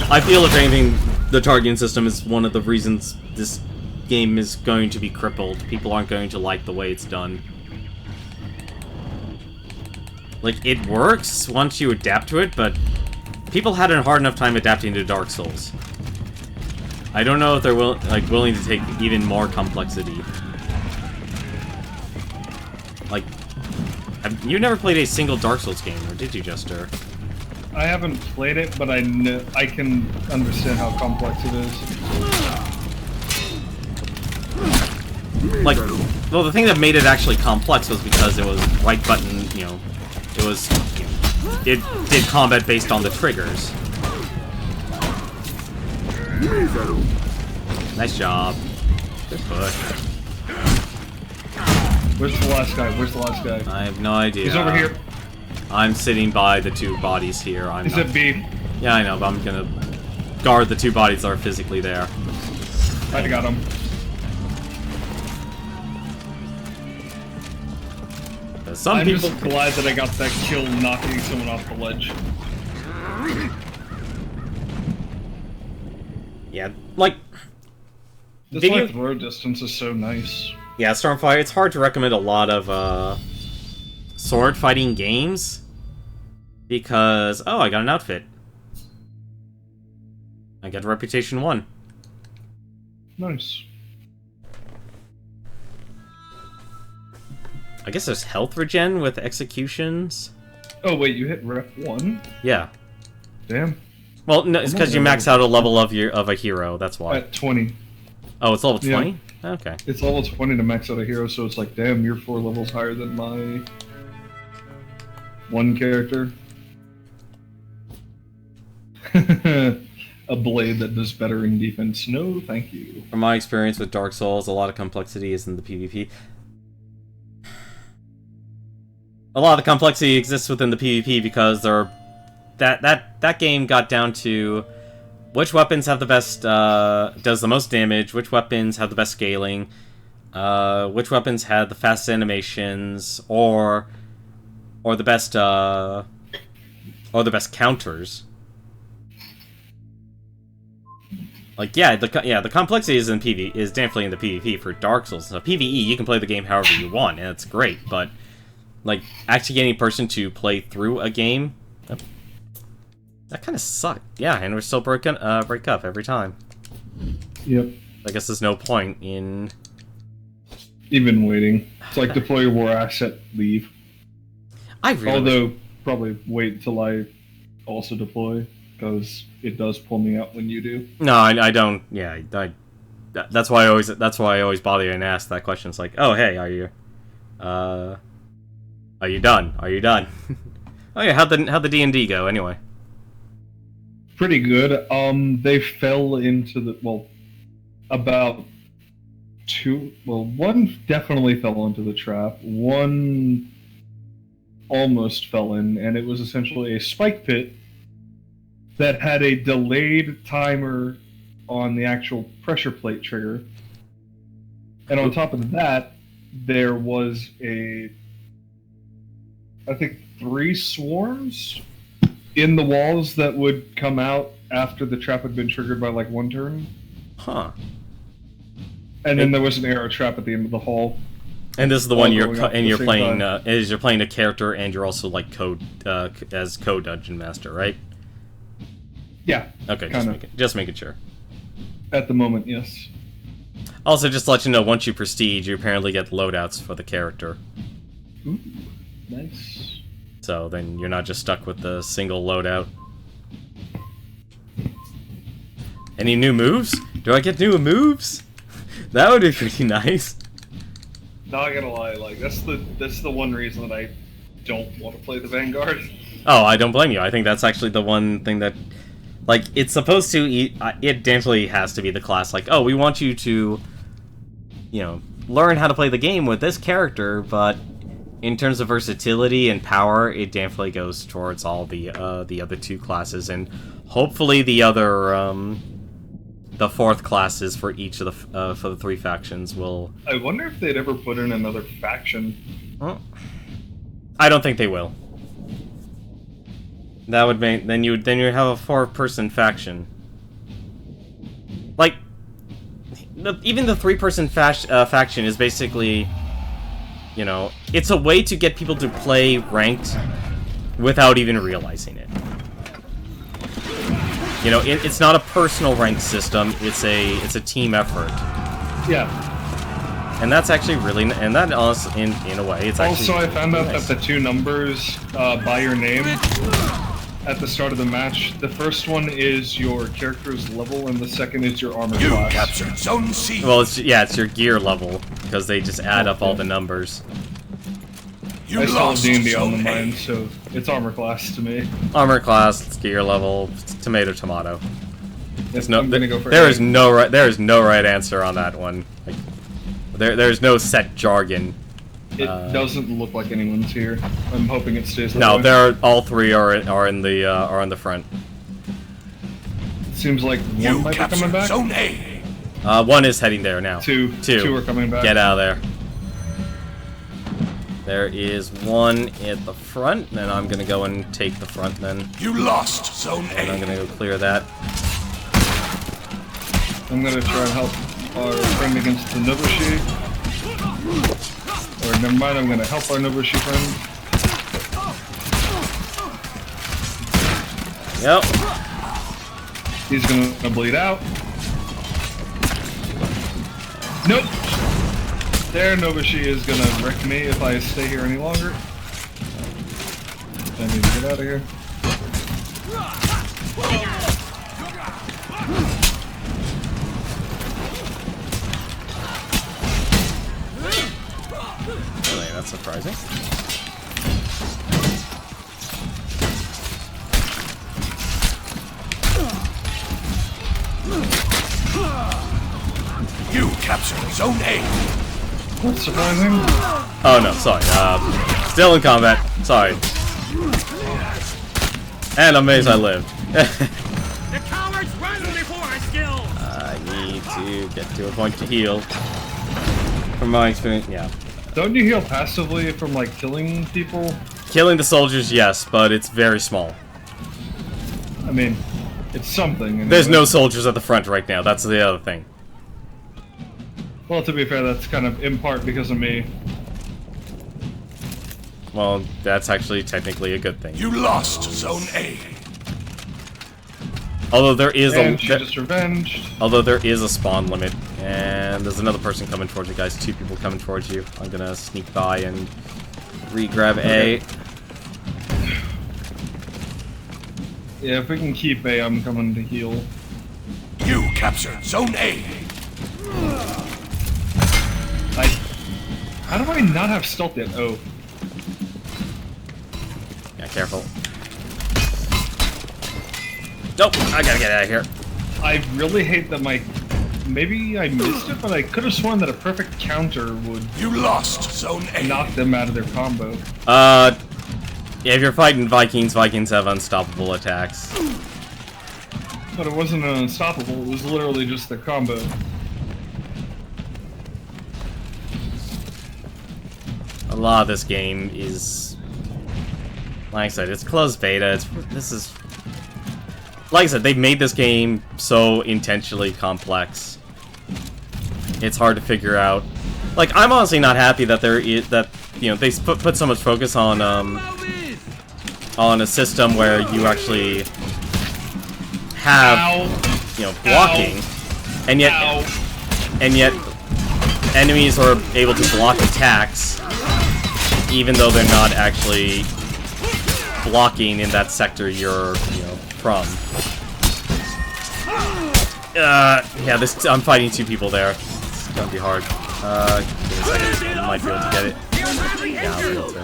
I feel if anything, the targeting system is one of the reasons this game is going to be crippled. People aren't going to like the way it's done. Like, it works once you adapt to it, but people had a hard enough time adapting to Dark Souls. I don't know if they're willing to take even more complexity. Like, you never played a single Dark Souls game, or did you, Jester? I haven't played it, but I can understand how complex it is. Like, well, the thing that made it actually complex was because it was right button, you know, it was, you know, it did combat based on the triggers. Nice job. Good push. Where's the last guy? Where's the last guy? I have no idea. He's over here. I'm sitting by the 2 bodies here. He's at B. Yeah, I know, but I'm gonna guard the 2 bodies that are physically there. I got him. Some I'm people... just glad that I got that kill knocking someone off the ledge. Yeah, like... This video... like throw distance is so nice. Yeah, Stormfire, it's hard to recommend a lot of, sword fighting games. Because... Oh, I got an outfit. I got Reputation 1. Nice. I guess there's health regen with executions. Oh wait, you hit rep 1? Yeah. Damn. Well, no, it's because you max out a level of a hero, that's why. At 20. Oh, it's level 20? Yeah. Okay. It's level 20 to max out a hero, so it's like, damn, you're 4 levels higher than my... one character. A blade that does better in defense. No, thank you. From my experience with Dark Souls, a lot of complexity is in the PvP. A lot of the complexity exists within the PvP because that game got down to which weapons have the best, does the most damage, which weapons have the best scaling, which weapons had the fastest animations, or the best, or the best counters. Like, the complexity is is definitely in the PvP for Dark Souls. So PvE, you can play the game however you want, and it's great, but, like, actually getting a person to play through a game, that kind of sucked. Yeah, and we're still break up every time. Yep. I guess there's no point in... Even waiting. It's like deploy your war asset, leave. Although, probably wait until I also deploy, because it does pull me out when you do. No, I don't. Yeah, that's why I always bother you and ask that question. It's like, oh, hey, are you done? Are you done? Oh yeah, how'd the D&D go anyway? Pretty good. They fell into the one definitely fell into the trap. One almost fell in, and it was essentially a spike pit that had a delayed timer on the actual pressure plate trigger. And on top of that, there was I think 3 swarms in the walls that would come out after the trap had been triggered by like 1 turn. Huh. And then there was an arrow trap at the end of the hall. And this is the one you're playing you're playing a character, and you're also like as co-dungeon master, right? Yeah. Okay, just making sure. At the moment, yes. Also, just to let you know, once you prestige, you apparently get loadouts for the character. Ooh, nice. So then you're not just stuck with the single loadout. Any new moves? Do I get new moves? That would be pretty nice. Not gonna lie, like that's the one reason that I don't want to play the Vanguard. Oh, I don't blame you. I think that's actually the one thing that, like, it's supposed to. It definitely has to be the class. Like, oh, we want you to, learn how to play the game with this character, but in terms of versatility and power, it definitely goes towards all the other 2 classes, and hopefully the other the 4th classes for each of the for the 3 factions will. I wonder if they'd ever put in another faction. Well, I don't think they will. That would make then you have a 4-person faction. Like, even the 3-person faction is basically, it's a way to get people to play ranked without even realizing it. It's not a personal ranked system. It's a team effort. Yeah. And that's actually really, and that also, in a way, it's actually. Also, I found out nice. that the 2 numbers by your name at the start of the match. The first one is your character's level, and the second is your armor class. You captured Zone C. Well, it's your gear level, because they just add up all the numbers. You I still have D&D on the Zone A. mind, so it's armor class to me. Armor class, gear level, tomato. Yes, No, I'm gonna go for there A. is no right answer on that one. Like, there's no set jargon. It doesn't look like anyone's here. I'm hoping it stays that No, way. all 3 are in the front. Seems like You one might be coming captured back. Zone A. 1 is heading there now. Two are coming back. Get out of there. There is 1 at the front, then I'm gonna go and take the front then. You lost Zone And I'm A. gonna go clear that. I'm gonna try and help our friend against the Nobushi. Or never mind, I'm gonna help our Nobushi friend. Yep. He's gonna bleed out. Nope. There, Nobushi is gonna wreck me if I stay here any longer. I need to get out of here. Really, that's surprising. You captured Zone A. What's surprising? Oh no, sorry. Still in combat. Sorry. And I'm amazed I lived. The cowards run to get to a point to heal. From my experience, yeah. Don't you heal passively from, like, killing people? Killing the soldiers, yes, but it's very small. I mean, it's something. Anyway. There's no soldiers at the front right now, that's the other thing. Well, to be fair, that's kind of in part because of me. Well, that's actually technically a good thing. You lost Zone A. Although there is and she just revenged. Although there is a spawn limit, and there's another person coming towards you guys. 2 people coming towards you. I'm gonna sneak by and re-grab A. Yeah, if we can keep A, I'm coming to heal. You captured Zone A. How do I not have stealth yet? Oh. Yeah, careful. Nope, I gotta get out of here. I really hate that my... Maybe I missed it, but I could have sworn that a perfect counter would You lost Zone A. knock them out of their combo. Yeah, if you're fighting Vikings, Vikings have unstoppable attacks. But it wasn't an unstoppable, it was literally just their combo. A lot of this game is... Like I said, it's closed beta. This is... Like I said, they've made this game so intentionally complex. It's hard to figure out. Like, I'm honestly not happy that they put so much focus on a system where you actually have, blocking, and yet enemies are able to block attacks, even though they're not actually blocking in that sector you're, from. Yeah, I'm fighting 2 people there. It's gonna be hard. Give me a second. I might be able to get it. Yeah, I'll be able to.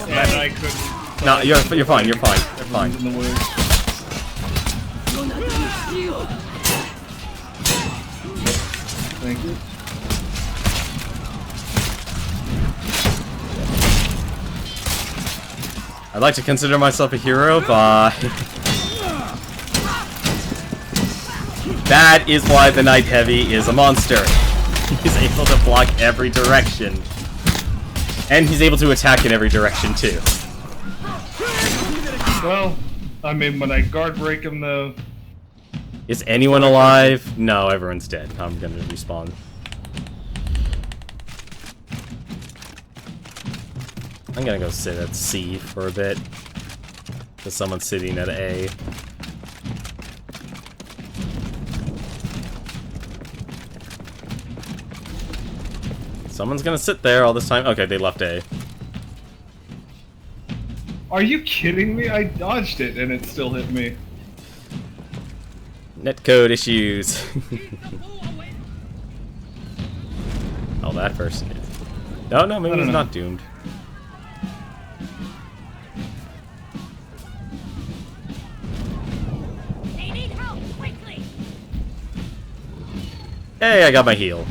And I couldn't. No, you're fine. You're fine. You're fine. In the way. Thank you. I'd like to consider myself a hero, but... That is why the Knight Heavy is a monster. He's able to block every direction. And he's able to attack in every direction, too. Well, I mean, when I guard break him, though... Is anyone alive? No, everyone's dead. I'm gonna respawn. I'm gonna go sit at C for a bit. Because someone's sitting at A. Someone's gonna sit there all this time. Okay, they left A. Are you kidding me? I dodged it and it still hit me. Netcode issues. Oh, that person is. No, maybe he's not doomed. They need help quickly. Hey, I got my heal.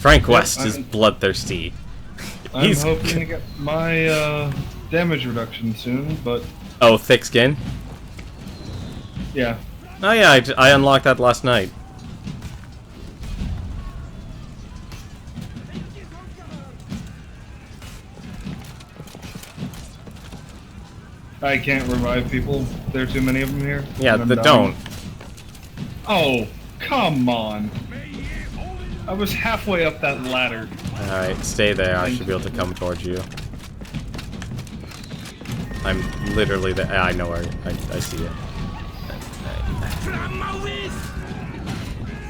Frank West is bloodthirsty. I'm hoping to get my damage reduction soon, but... Oh, thick skin? Yeah. Oh yeah, I unlocked that last night. I can't revive people. There are too many of them here. Yeah, don't. Oh, come on. I was halfway up that ladder. Alright, stay there. I should be able to come towards you. I'm literally there. I know where. I see it.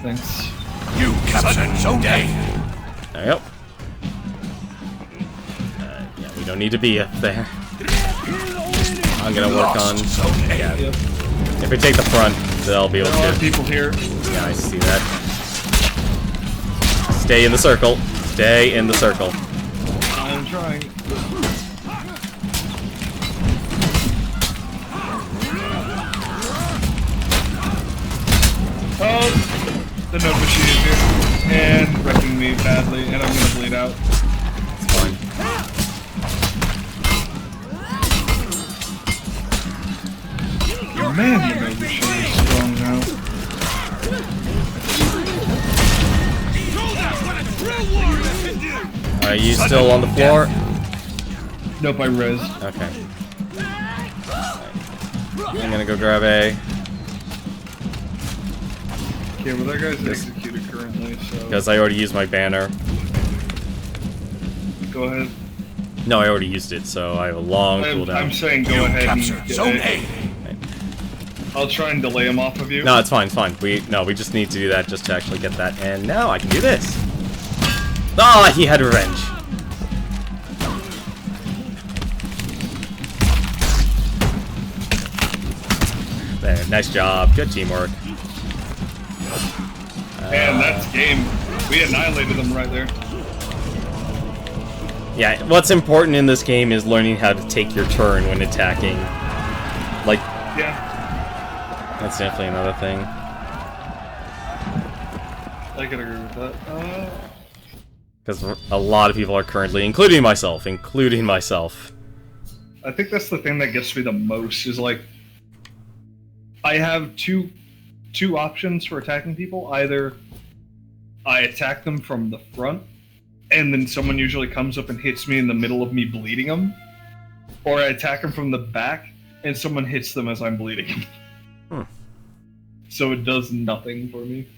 Thanks. You captured Zone A. There you go. Yeah, we don't need to be up there. I'm gonna work on... Yeah. Yep. If we take the front, they'll be able There are to... people here. Yeah, I see that. Stay in the circle. Stay in the circle. I'm trying. Oh, the node machine is here. And wrecking me badly, and I'm gonna bleed out. It's fine. Man, the node machine is strong now. Are you still on the floor? Nope, I res. Okay. I'm gonna go grab A. Okay, well that guy's executed currently, so... Because I already used my banner. Go ahead. No, I already used it, so I have a long cooldown. I'm saying go ahead and get Zone A. I'll try and delay him off of you. No, it's fine, it's fine. We just need to do that just to actually get that. And now I can do this. Oh, he had revenge. There, nice job. Good teamwork. Man, that's game. We annihilated them right there. Yeah, what's important in this game is learning how to take your turn when attacking. Like, Yeah, that's definitely another thing. I could agree with that. Because a lot of people are currently, including myself, I think that's the thing that gets me the most, is like, I have two options for attacking people. Either I attack them from the front, and then someone usually comes up and hits me in the middle of me bleeding them, or I attack them from the back, and someone hits them as I'm bleeding. So it does nothing for me.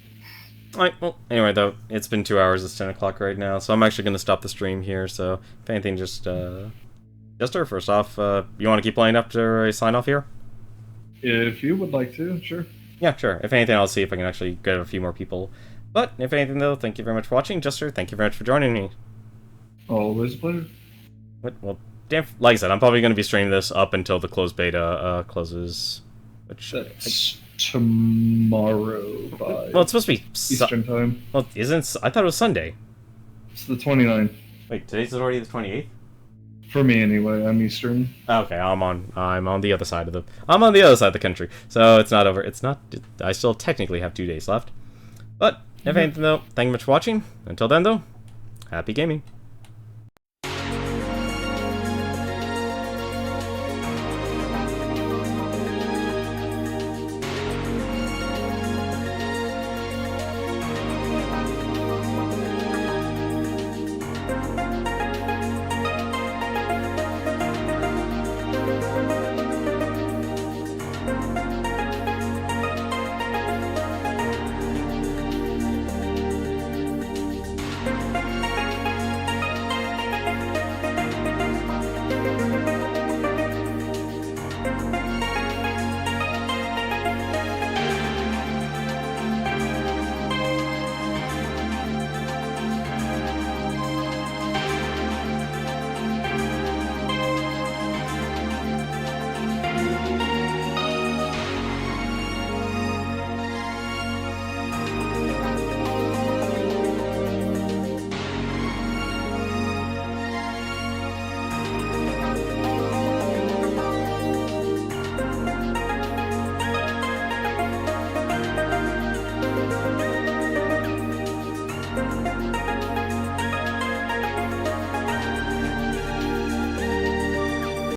Alright, well, anyway, though, it's been 2 hours, it's 10 o'clock right now, so I'm actually going to stop the stream here, so if anything, just first off, you want to keep playing up to I sign off here? If you would like to, sure. Yeah, sure. If anything, I'll see if I can actually get a few more people. But, if anything, though, thank you very much for watching. Jester, thank you very much for joining me. Always a pleasure. Well, damn, like I said, I'm probably going to be streaming this up until the closed beta closes. Which, That's tomorrow by well, it's supposed to be... Eastern time. Well, isn't... I thought it was Sunday. It's the 29th. Wait, today's already the 28th? For me, anyway. I'm Eastern. Okay, I'm on the other side of the... I'm on the other side of the country. So, it's not over. It's not... I still technically have 2 days left. But, if anything, though, thank you much for watching. Until then, though, happy gaming.